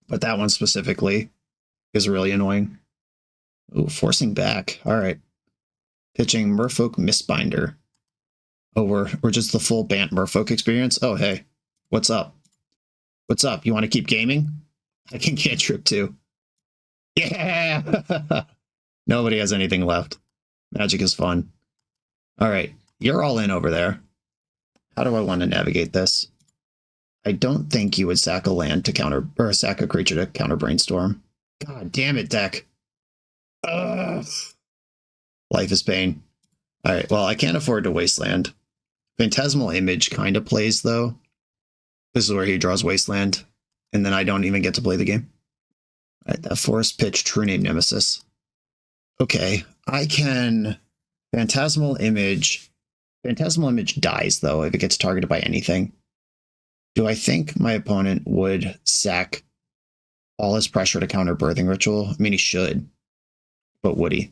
but that one specifically is really annoying. Ooh, forcing back. All right. Pitching Merfolk Mistbinder. Oh, we're just the full Bant Merfolk experience? Oh, hey. What's up? What's up? You want to keep gaming? I can cantrip too. Yeah! Nobody has anything left. Magic is fun. All right. You're all in over there. How do I want to navigate this? I don't think you would sack a land to counter, or sack a creature to counter Brainstorm. God damn it, deck. Ugh. Life is pain. All right, well, I can't afford to Wasteland. Phantasmal Image kind of plays, though. This is where he draws Wasteland, and then I don't even get to play the game. All right, that Forest Pitch, True Name Nemesis. Okay, I can Phantasmal Image. Phantasmal Image dies, though, if it gets targeted by anything. Do I think my opponent would sack all his pressure to counter Birthing Ritual? I mean, he should, but would he?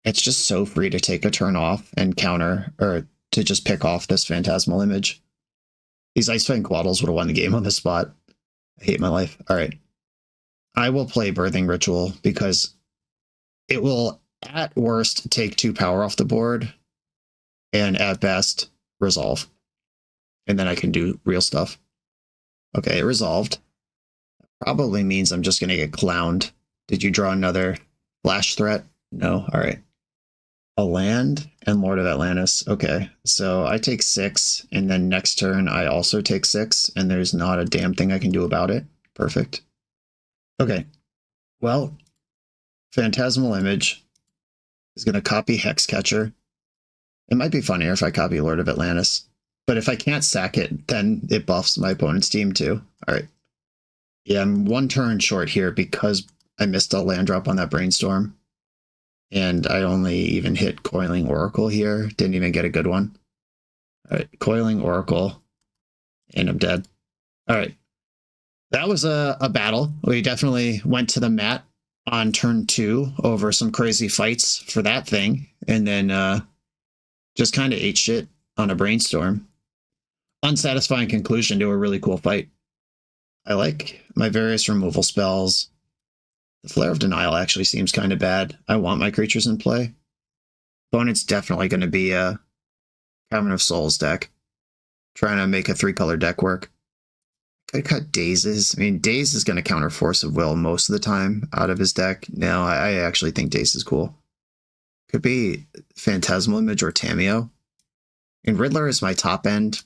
It's just so free to take a turn off and counter, or to just pick off this Phantasmal Image. These Icefang Quaddles would have won the game on this spot. I hate my life. All right. I will play Birthing Ritual because it will, at worst, take 2 power off the board, and at best resolve. And then I can do real stuff. Okay, it resolved. Probably means I'm just going to get clowned. Did you draw another flash threat? No. All right. A land and Lord of Atlantis. Okay, so I take 6, and then next turn I also take 6, and there's not a damn thing I can do about it. Perfect. Okay, well, Phantasmal Image is going to copy Hexcatcher. It might be funnier if I copy Lord of Atlantis, but if I can't sack it, then it buffs my opponent's team too. All right. Yeah, I'm 1 turn short here because I missed a land drop on that Brainstorm. And I only even hit Coiling Oracle here. Didn't even get a good one. All right, Coiling Oracle. And I'm dead. All right. That was a battle. We definitely went to the mat on turn 2 over some crazy fights for that thing. And then just kind of ate shit on a Brainstorm. Unsatisfying conclusion to a really cool fight. I like my various removal spells. The Flare of Denial actually seems kind of bad. I want my creatures in play. Opponent's definitely going to be a Cavern of Souls deck. Trying to make a 3-color deck work. Could cut Dazes. I mean, Daze is going to counter Force of Will most of the time out of his deck. No, I actually think Daze is cool. Could be Phantasmal Image or Tameo. And Riddler is my top end.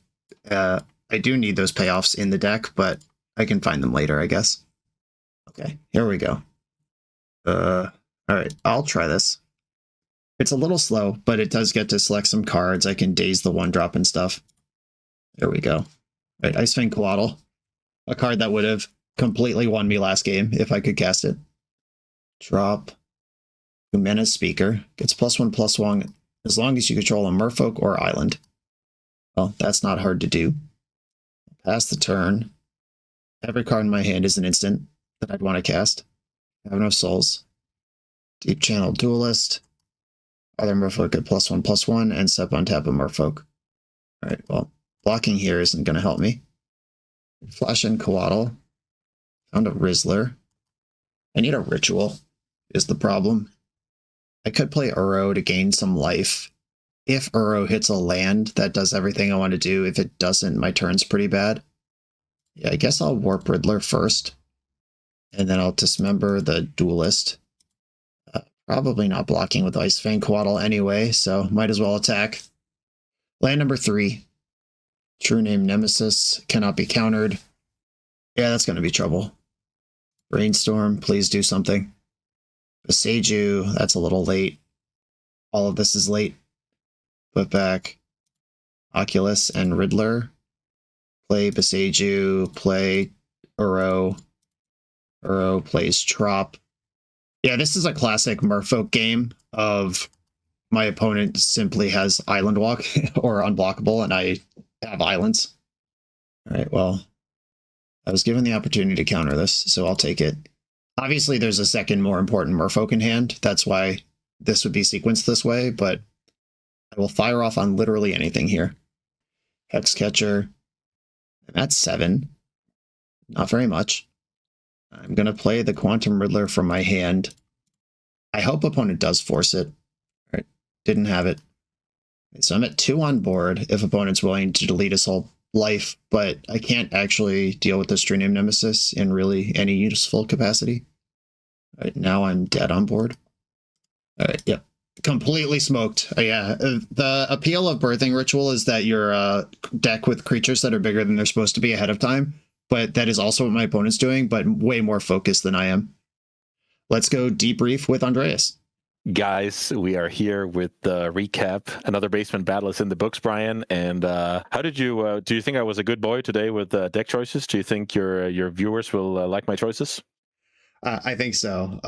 I do need those payoffs in the deck, but I can find them later, I guess. Okay, here we go. All right, I'll try this. It's a little slow, but it does get to select some cards. I can daze the 1-drop and stuff. There we go. All right, Icefang Coatl. A card that would have completely won me last game if I could cast it. Drop. Humena's Speaker. Gets +1/+1 as long as you control a merfolk or island. Well, that's not hard to do. Pass the turn. Every card in my hand is an instant that I'd want to cast. I have no souls. Deep Channel Duelist. Other merfolk get +1/+1 and step on tap a merfolk. Alright, well, blocking here isn't going to help me. Flash in Coatl. Found a Rizzler. I need a ritual, is the problem. I could play Uro to gain some life. If Uro hits a land, that does everything I want to do. If it doesn't, my turn's pretty bad. Yeah, I guess I'll Warp Riddler first. And then I'll dismember the Duelist. Probably not blocking with Icefang Coatl anyway, so might as well attack. Land number 3. True Name Nemesis. Cannot be countered. Yeah, that's going to be trouble. Brainstorm, please do something. Beseiju, that's a little late. All of this is late. Put back Oculus and Riddler. Play Beseiju, play Uro. Uro plays Trop. Yeah, this is a classic Merfolk game of my opponent simply has Island Walk or Unblockable, and I have islands. All right, well, I was given the opportunity to counter this, so I'll take it. Obviously, there's a second more important Merfolk in hand. That's why this would be sequenced this way, but I will fire off on literally anything here. Hexcatcher. I'm at 7. Not very much. I'm going to play the Quantum Riddler from my hand. I hope opponent does force it. All right, didn't have it. So I'm at 2 on board if opponent's willing to delete his whole life, but I can't actually deal with this True Name Nemesis in really any useful capacity. All right, now I'm dead on board. All right, yep. Completely smoked. Yeah, the appeal of Birthing Ritual is that you're a deck with creatures that are bigger than they're supposed to be ahead of time, but that is also what my opponent's doing, but way more focused than I am. Let's go debrief with Andreas. Guys, we are here with the recap. Another basement battle is in the books, Brian. And how did you? Do you think I was a good boy today with deck choices? Do you think your viewers will like my choices? I think so.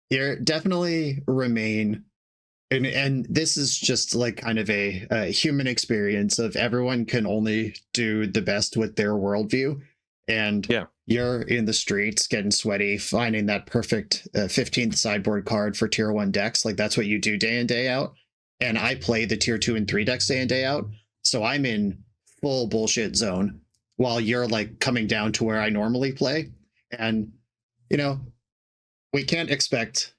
You definitely remain, and this is just like kind of a human experience of everyone can only do the best with their worldview, and yeah. You're in the streets getting sweaty, finding that perfect 15th sideboard card for tier 1 decks. Like that's what you do day in, day out. And I play the tier 2 and 3 decks day in, day out. So I'm in full bullshit zone while you're like coming down to where I normally play. And, you know, we can't expect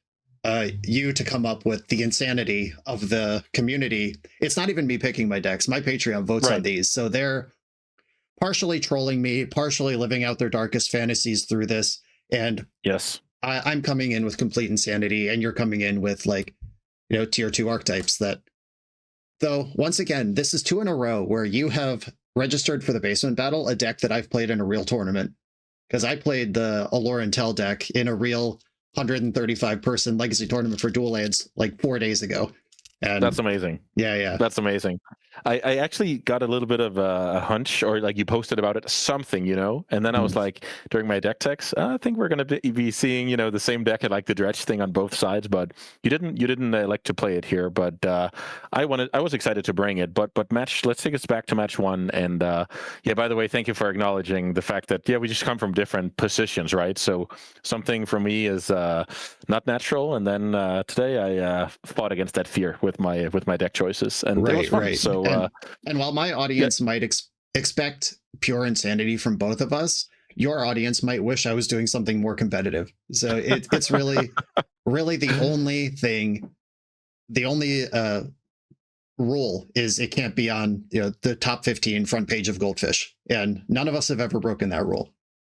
you to come up with the insanity of the community. It's not even me picking my decks. My Patreon votes on these. So they're partially trolling me, partially living out their darkest fantasies through this. And yes, I'm coming in with complete insanity, and you're coming in with like, tier 2 archetypes that, though, once again, this is 2 in a row where you have registered for the basement battle, a deck that I've played in a real tournament. Because I played the Allure and Tell deck in a real 135 person legacy tournament for dual lands like 4 days ago. And that's amazing. Yeah. That's amazing. I actually got a little bit of a hunch, or like you posted about it, something, and then I was like, during my deck techs, I think we're going to be seeing, the same deck and like the dredge thing on both sides, but you didn't like to play it here, but I was excited to bring it, but let's take us back to match 1. And by the way, thank you for acknowledging the fact that, we just come from different positions, right? So something for me is not natural. And then today I fought against that fear with my deck choices, and it was fun. So and while my audience might expect pure insanity from both of us, your audience might wish I was doing something more competitive. So it's really the only thing, the only rule is it can't be on the top 15 front page of Goldfish, and none of us have ever broken that rule.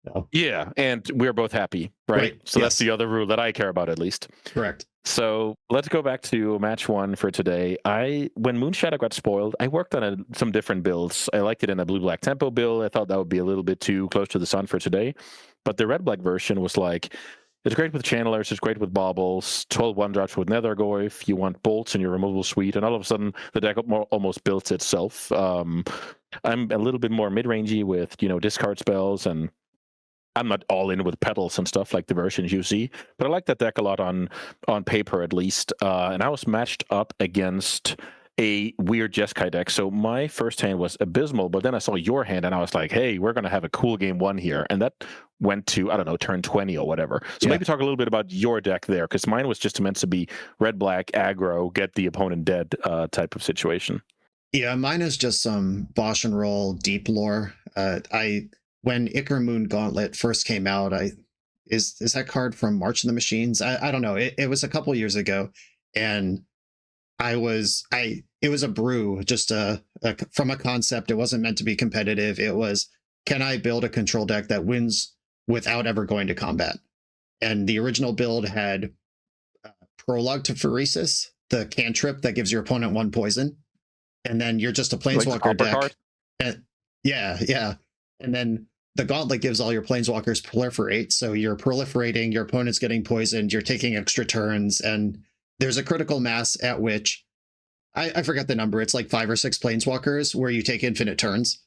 So. Yeah, and we're both happy, right? So that's the other rule that I care about, at least. Correct. So let's go back to match 1 for today. When Moonshadow got spoiled, I worked on some different builds. I liked it in a blue-black tempo build. I thought that would be a little bit too close to the sun for today. But the red-black version was like, it's great with channelers, it's great with baubles, 12 1-drops with Nethergoyf, you want bolts in your removal suite, and all of a sudden the deck almost built itself. I'm a little bit more mid-rangey with, discard spells, and I'm not all in with petals and stuff like the versions you see, but I like that deck a lot on paper, at least. And I was matched up against a weird Jeskai deck. So my first hand was abysmal, but then I saw your hand and I was like, hey, we're going to have a cool game 1 here. And that went to, I don't know, turn 20 or whatever. So maybe talk a little bit about your deck there, because mine was just meant to be red-black, aggro, get the opponent dead type of situation. Yeah, mine is just some BoshNRoll deep lore. When Ichormoon Gauntlet first came out, is that card from March of the Machines? I don't know. It was a couple years ago, and it was a brew, just from a concept. It wasn't meant to be competitive. It was, can I build a control deck that wins without ever going to combat? And the original build had Prologue to Pheresis, the cantrip that gives your opponent 1 poison, and then you're just a Planeswalker deck. And, yeah. And then the Gauntlet gives all your Planeswalkers proliferate, so you're proliferating, your opponent's getting poisoned, you're taking extra turns, and there's a critical mass at which, I forget the number, it's like 5 or 6 Planeswalkers where you take infinite turns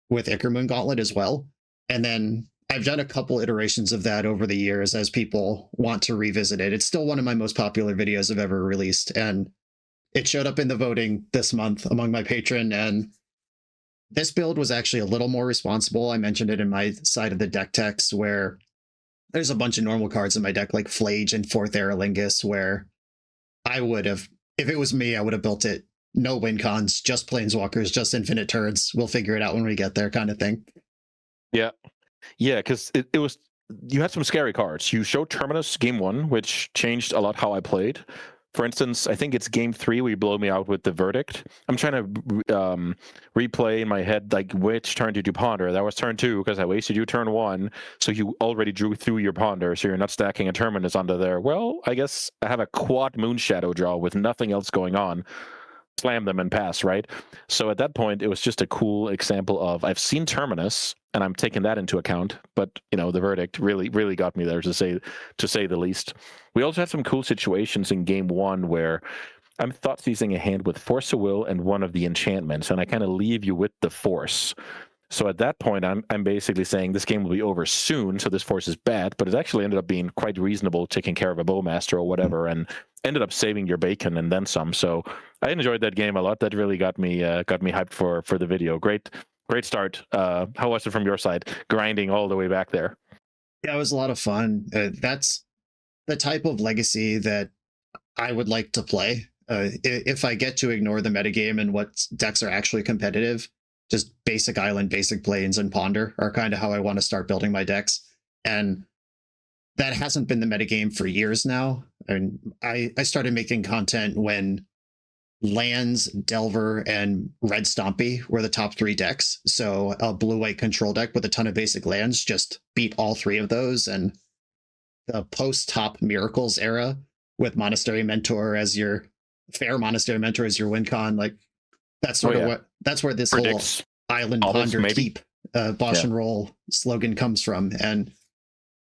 with Ichormoon Gauntlet as well. And then I've done a couple iterations of that over the years as people want to revisit it. It's still one of my most popular videos I've ever released, and it showed up in the voting this month among my patron, and this build was actually a little more responsible. I mentioned it in my side of the deck text, where there's a bunch of normal cards in my deck, like Flage and 4th Aerolingus, where I would have, if it was me, I would have built it no win cons, just Planeswalkers, just infinite turns. We'll figure it out when we get there, kind of thing. Yeah, because it was, you had some scary cards. You showed Terminus game 1, which changed a lot how I played. For instance, I think it's game 3 where you blow me out with the Verdict. I'm trying to replay in my head, like, which turn did you ponder? That was turn 2, because I wasted you turn 1, so you already drew through your ponder, so you're not stacking a Terminus under there. Well, I guess I have a quad Moonshadow draw with nothing else going on. Slam them and pass, right? So at that point, it was just a cool example of, I've seen Terminus, and I'm taking that into account, but the Verdict really got me there, to say the least. We also had some cool situations in game 1 where I'm thought seizing a hand with Force of Will and one of the enchantments, and I kind of leave you with the Force. So at that point, I'm basically saying this game will be over soon, so this Force is bad, but it actually ended up being quite reasonable, taking care of a Bowmaster or whatever, and ended up saving your bacon and then some. So I enjoyed that game a lot. That really got me hyped for the video. Great start. How was it from your side, grinding all the way back there? Yeah, it was a lot of fun. That's the type of legacy that I would like to play. If I get to ignore the metagame and what decks are actually competitive, just basic island, basic plains, and ponder are kind of how I want to start building my decks. And that hasn't been the metagame for years now. And I started making content when Lands, Delver, and Red Stompy were the top 3 decks. So a blue-white control deck with a ton of basic lands just beat all 3 of those. And the post-top Miracles era with Monastery Mentor as your win con, like that's sort of that's where this Predicts whole Island almost, Ponder maybe? Keep BoshNRoll slogan comes from. And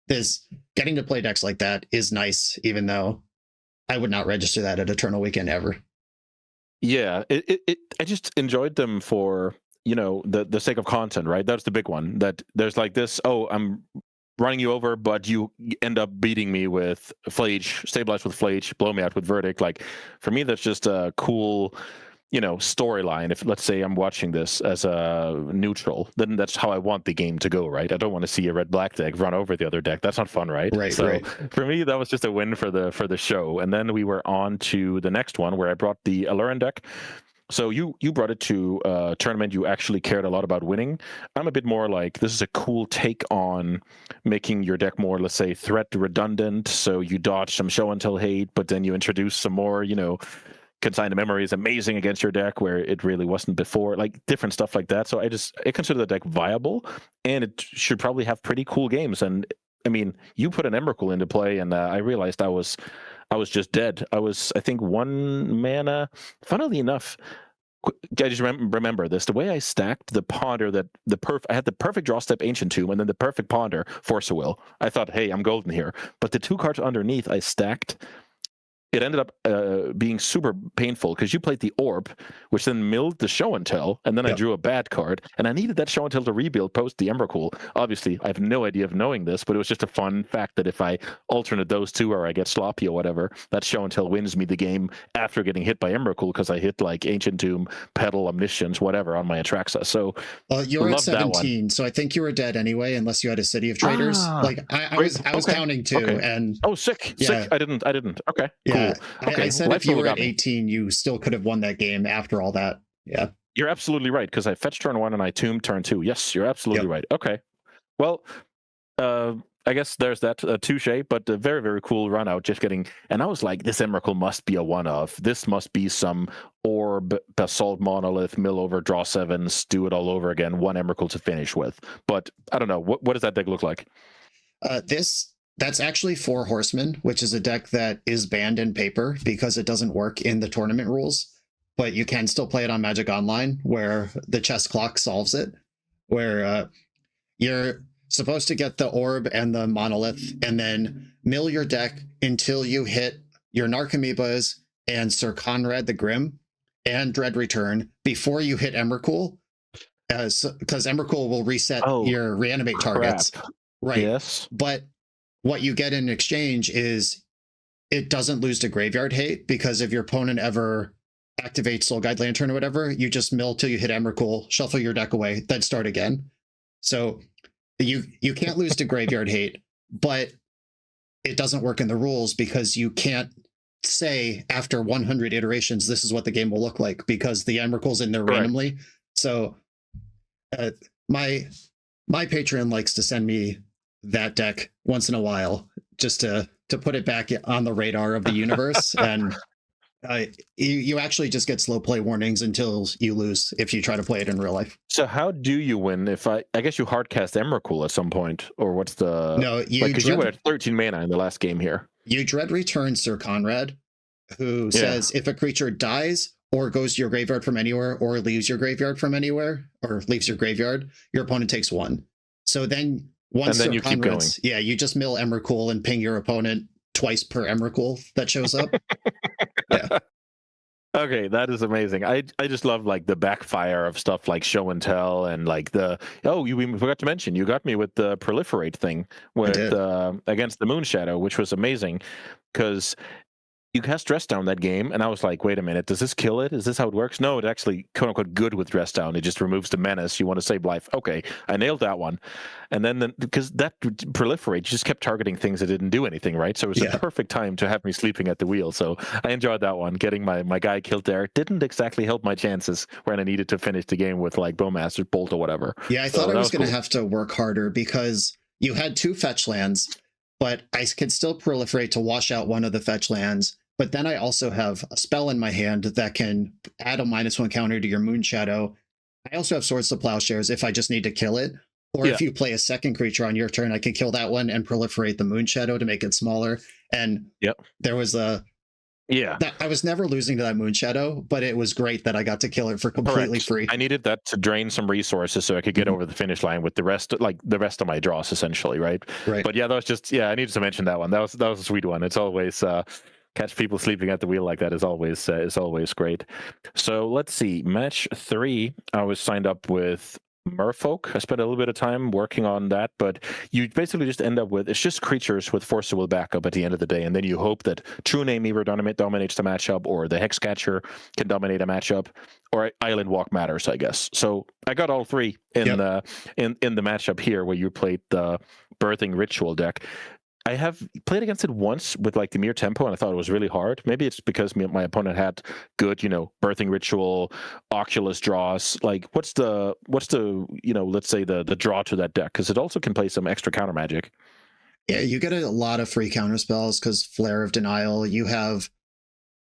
this getting to play decks like that is nice, even though I would not register that at Eternal Weekend ever. Yeah, I just enjoyed them for, you know, the sake of content, right? That's the big one. That there's like this, oh, I'm running you over, but you end up beating me with Flage, stabilize with Flage, blow me out with Verdict. Like, for me, that's just a cool, you know, storyline. If, let's say, I'm watching this as a neutral, then that's how I want the game to go, right? I don't want to see a red-black deck run over the other deck. That's not fun, right? Right, so right. For me, that was just a win for the show. And then we were on to the next one, where I brought the Aluren deck. So you brought it to a tournament you actually cared a lot about winning. I'm a bit more like, this is a cool take on making your deck more, let's say, threat redundant. So you dodge some show and tell hate, but then you introduce some more, you know, Consign to Memory is amazing against your deck where it really wasn't before, like different stuff like that. So I consider the deck viable, and it should probably have pretty cool games. And I mean, you put an Emrakul into play, and I realized I was just dead. I think 1 mana. Funnily enough, I just remember this. The way I stacked the Ponder, I had the perfect draw step Ancient Tomb, and then the perfect Ponder Force of Will. I thought, hey, I'm golden here. But the 2 cards underneath I stacked, it ended up being super painful because you played the Orb, which then milled the Show and Tell, and then I drew a bad card, and I needed that Show and Tell to rebuild post the Emrakul. Obviously, I have no idea of knowing this, but it was just a fun fact that if I alternate those 2 or I get sloppy or whatever, that Show and Tell wins me the game after getting hit by Emrakul because I hit like Ancient Tomb, Petal, Omniscience, whatever on my Atraxa. So you're at 17, so I think you were dead anyway, unless you had a City of Traders. I was counting too, and sick. I didn't. Okay, yeah. Cool. Okay, I said if you were at 18, you still could have won that game after all that. Yeah. You're absolutely right, because I fetched turn 1 and I tombed turn 2. Yes, you're absolutely right. Okay. Well, I guess there's that touche, but a very, very cool run out. Just getting, and I was like, this Emrakul must be a one-of. This must be some Orb, Basalt Monolith, mill over, draw 7s, do it all over again, 1 Emrakul to finish with. But I don't know. What does that deck look like? That's actually 4 Horsemen, which is a deck that is banned in paper because it doesn't work in the tournament rules, but you can still play it on Magic Online, where the chess clock solves it, where you're supposed to get the Orb and the Monolith and then mill your deck until you hit your Narcomoebas and Sir Conrad the Grim and Dread Return before you hit Emrakul, because Emrakul will reset your reanimate targets. Right. Yes. But what you get in exchange is it doesn't lose to graveyard hate, because if your opponent ever activates Soul Guide Lantern or whatever, you just mill till you hit Emrakul, shuffle your deck away, then start again. So you can't lose to graveyard hate, but it doesn't work in the rules because you can't say after 100 iterations this is what the game will look like, because the Emrakul's in there randomly. So my Patreon likes to send me that deck once in a while just to put it back on the radar of the universe. And you actually just get slow play warnings until you lose if you try to play it in real life. So how do you win? If I guess you hardcast Emrakul at some point, or what's the... No, because you were at 13 mana in the last game here. You Dread Return Sir Conrad, who says if a creature dies or goes to your graveyard from anywhere, or leaves your graveyard from anywhere, or leaves your graveyard, your opponent takes 1. So then once Sir you keep going. Yeah, you just mill Emrakul and ping your opponent twice per Emrakul that shows up. Yeah. Okay, that is amazing. I just love like the backfire of stuff like Show and Tell, and like we forgot to mention, you got me with the Proliferate thing with against the Moonshadow, which was amazing because you cast Dress Down that game, and I was like, wait a minute, does this kill it? Is this how it works? No, it actually, quote-unquote, good with Dress Down. It just removes the menace. You want to save life. Okay, I nailed that one. And then, because that Proliferate just kept targeting things that didn't do anything, right? So it was a perfect time to have me sleeping at the wheel. So I enjoyed that one. Getting my guy killed there didn't exactly help my chances when I needed to finish the game with, like, Bowmaster's Bolt or whatever. Yeah, I thought I was going to have to work harder because you had 2 fetch lands, but I can still proliferate to wash out one of the fetch lands. But then I also have a spell in my hand that can add a -1 counter to your Moon Shadow. I also have Swords to Plowshares if I just need to kill it. Or if you play a second creature on your turn, I can kill that one and proliferate the Moon Shadow to make it smaller. And there was a... I was never losing to that Moon Shadow, but it was great that I got to kill it for completely free. I needed that to drain some resources so I could get over the finish line with the rest of my draws, essentially, right? But yeah, that was just I needed to mention that one. That was a sweet one. It's always catch people sleeping at the wheel like that is always great. So let's see, match 3. I was signed up with Merfolk. I spent a little bit of time working on that, but you basically just end up with, it's just creatures with Force of Will backup at the end of the day, and then you hope that True Name either dominates the matchup, or the Hexcatcher can dominate a matchup, or Island Walk matters, I guess. So I got all three in the matchup here, where you played the Birthing Ritual deck. I have played against it once with like the Mere Tempo, and I thought it was really hard. Maybe it's because my opponent had good, Birthing Ritual, Oculus draws. Like, what's the let's say the draw to that deck? Because it also can play some extra counter magic. Yeah, you get a lot of free counter spells because Flare of Denial. You have,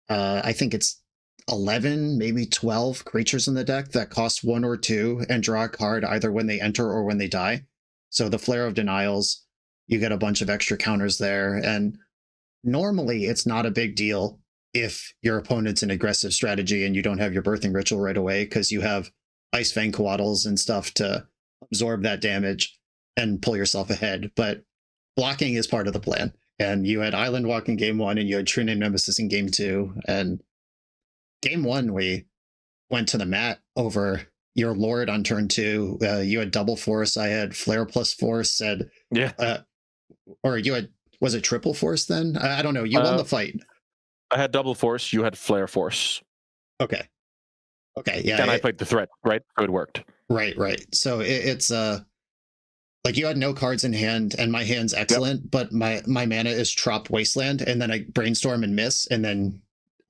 I think it's 11, maybe 12 creatures in the deck that cost 1 or 2 and draw a card either when they enter or when they die. So the Flare of Denials, you get a bunch of extra counters there. And normally it's not a big deal if your opponent's an aggressive strategy and you don't have your Birthing Ritual right away, because you have Ice Fang Coatls and stuff to absorb that damage and pull yourself ahead. But blocking is part of the plan. And you had Island Walk in game 1 and you had True Name Nemesis in game 2. And game 1, we went to the mat over your Lord on turn 2. You had double Force. I had Flare plus Force. Or you had, was it triple Force then? I don't know. You won the fight. I had double Force. You had Flare Force. Okay, yeah. And I played the threat, right? So it worked. Right. So it's like you had no cards in hand, and my hand's excellent, but my mana is Trop Wasteland, and then I brainstorm and miss, and then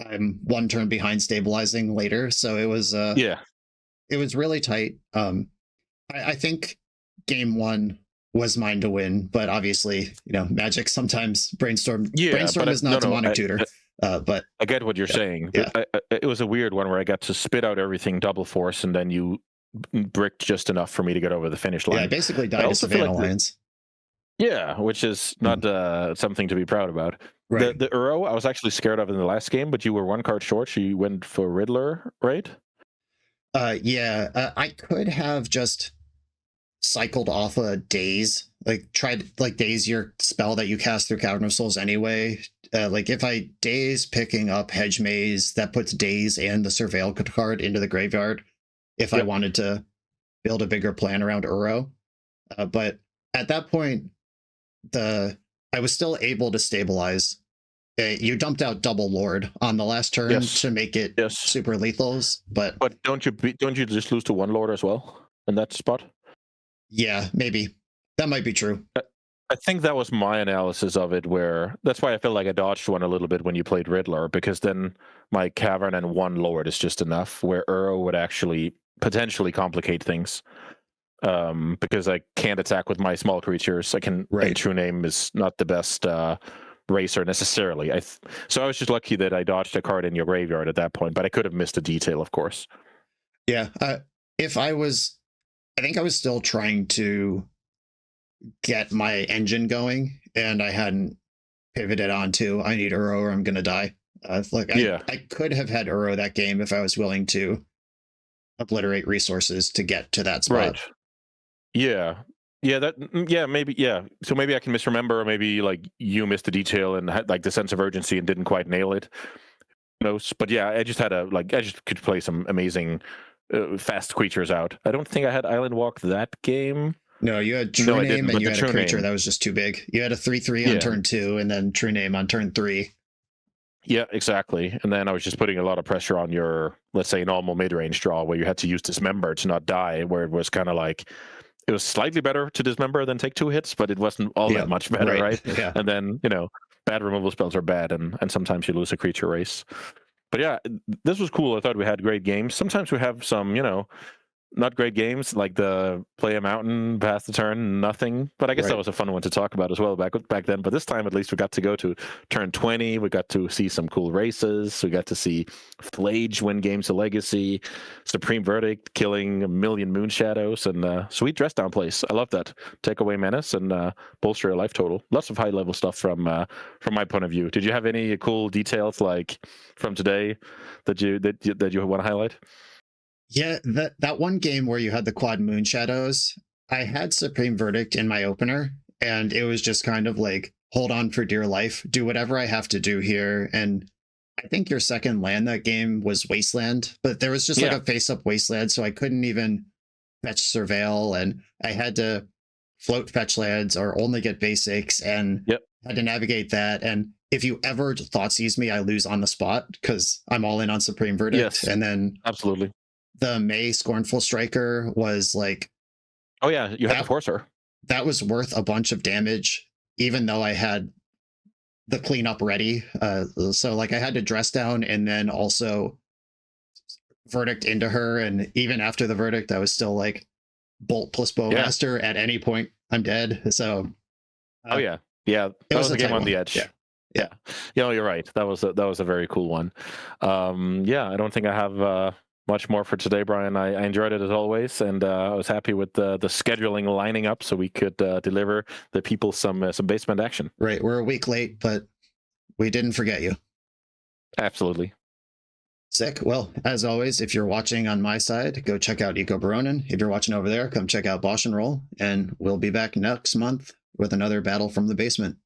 I'm 1 turn behind stabilizing later. So it was it was really tight. I think game 1 was mine to win, but obviously, Magic sometimes brainstorm is not demonic tutor. But I get what you're saying. Yeah. It was a weird one where I got to spit out everything double Force, and then you bricked just enough for me to get over the finish line. Yeah, I basically died to Savannah Lions. Which is not something to be proud about. Right. The Uro, I was actually scared of in the last game, but you were 1 card short, so you went for Riddler, right? I could have just cycled off a Daze, tried Daze your spell that you cast through Cavern of Souls anyway. If I Daze picking up Hedge Maze, that puts Daze and the Surveil card into the graveyard if I wanted to build a bigger plan around Uro. But at that point, I was still able to stabilize. You dumped out double Lord on the last turn to make it super lethals, but don't you just lose to 1 Lord as well in that spot? Yeah, maybe that might be true. I think that was my analysis of it, where that's why I felt like I dodged one a little bit when you played Riddler, because then my Cavern and 1 Lord is just enough, where Uro would actually potentially complicate things. Because I can't attack with my small creatures. I can. Right. True Name is not the best racer necessarily. So I was just lucky that I dodged a card in your graveyard at that point, but I could have missed a detail, of course. Yeah. I think I was still trying to get my engine going, and I hadn't pivoted onto I need Uro or I'm gonna die. I could have had Uro that game if I was willing to obliterate resources to get to that spot. Right. Maybe. So maybe I can misremember, or maybe you missed a detail and had the sense of urgency and didn't quite nail it. But yeah, I just had I just could play some amazing fast creatures out. I don't think I had Island Walk that game. No, you had True Name, and you had a creature that was just too big. You had a 3/3 on turn 2, and then True Name on turn 3. Yeah, exactly. And then I was just putting a lot of pressure on your, let's say, normal mid-range draw, where you had to use Dismember to not die, where it was kind of it was slightly better to Dismember than take 2 hits, but it wasn't all that much better, right? Yeah. And then, bad removal spells are bad, and sometimes you lose a creature race. But yeah, this was cool. I thought we had great games. Sometimes we have some, not great games, like the play a mountain, pass the turn, nothing. But I guess that Right. was a fun one to talk about as well back then. But this time, at least, we got to go to turn 20. We got to see some cool races. We got to see Flage win games of Legacy, Supreme Verdict killing a million Moon Shadows, and sweet dress down place. I love that. Take away menace and bolster your life total. Lots of high level stuff from my point of view. Did you have any cool details like from today that you want to highlight? Yeah, that one game where you had the quad moon shadows, I had Supreme Verdict in my opener, and it was just kind of like, hold on for dear life, do whatever I have to do here. And I think your second land that game was Wasteland, but there was just like Yeah. a face-up Wasteland, so I couldn't even fetch Surveil, and I had to float fetch lands or only get basics, and Yep. had to navigate that. And if you ever thought seize me, I lose on the spot because I'm all in on Supreme Verdict. Yes. And then Absolutely. the May Scornful Striker was like, Oh yeah, you had to that, force her. that was worth a bunch of damage, even though I had the cleanup ready. So like I had to dress down and then also Verdict into her. And even after the Verdict, I was still like Bolt plus Bowmaster at any point. I'm dead. So Oh yeah, yeah. That was a a game tight on the one. edge. Yeah. Yeah. You know, you're right. That was a very cool one. Yeah, I don't think I have much more for today, Brian. I enjoyed it as always, and I was happy with the scheduling lining up so we could deliver the people some basement action. Right. We're a week late, but we didn't forget you. Absolutely. Sick. Well, as always, if you're watching on my side, go check out Ecobaronen. If you're watching over there, come check out BoshNRoll, and we'll be back next month with another battle from the basement.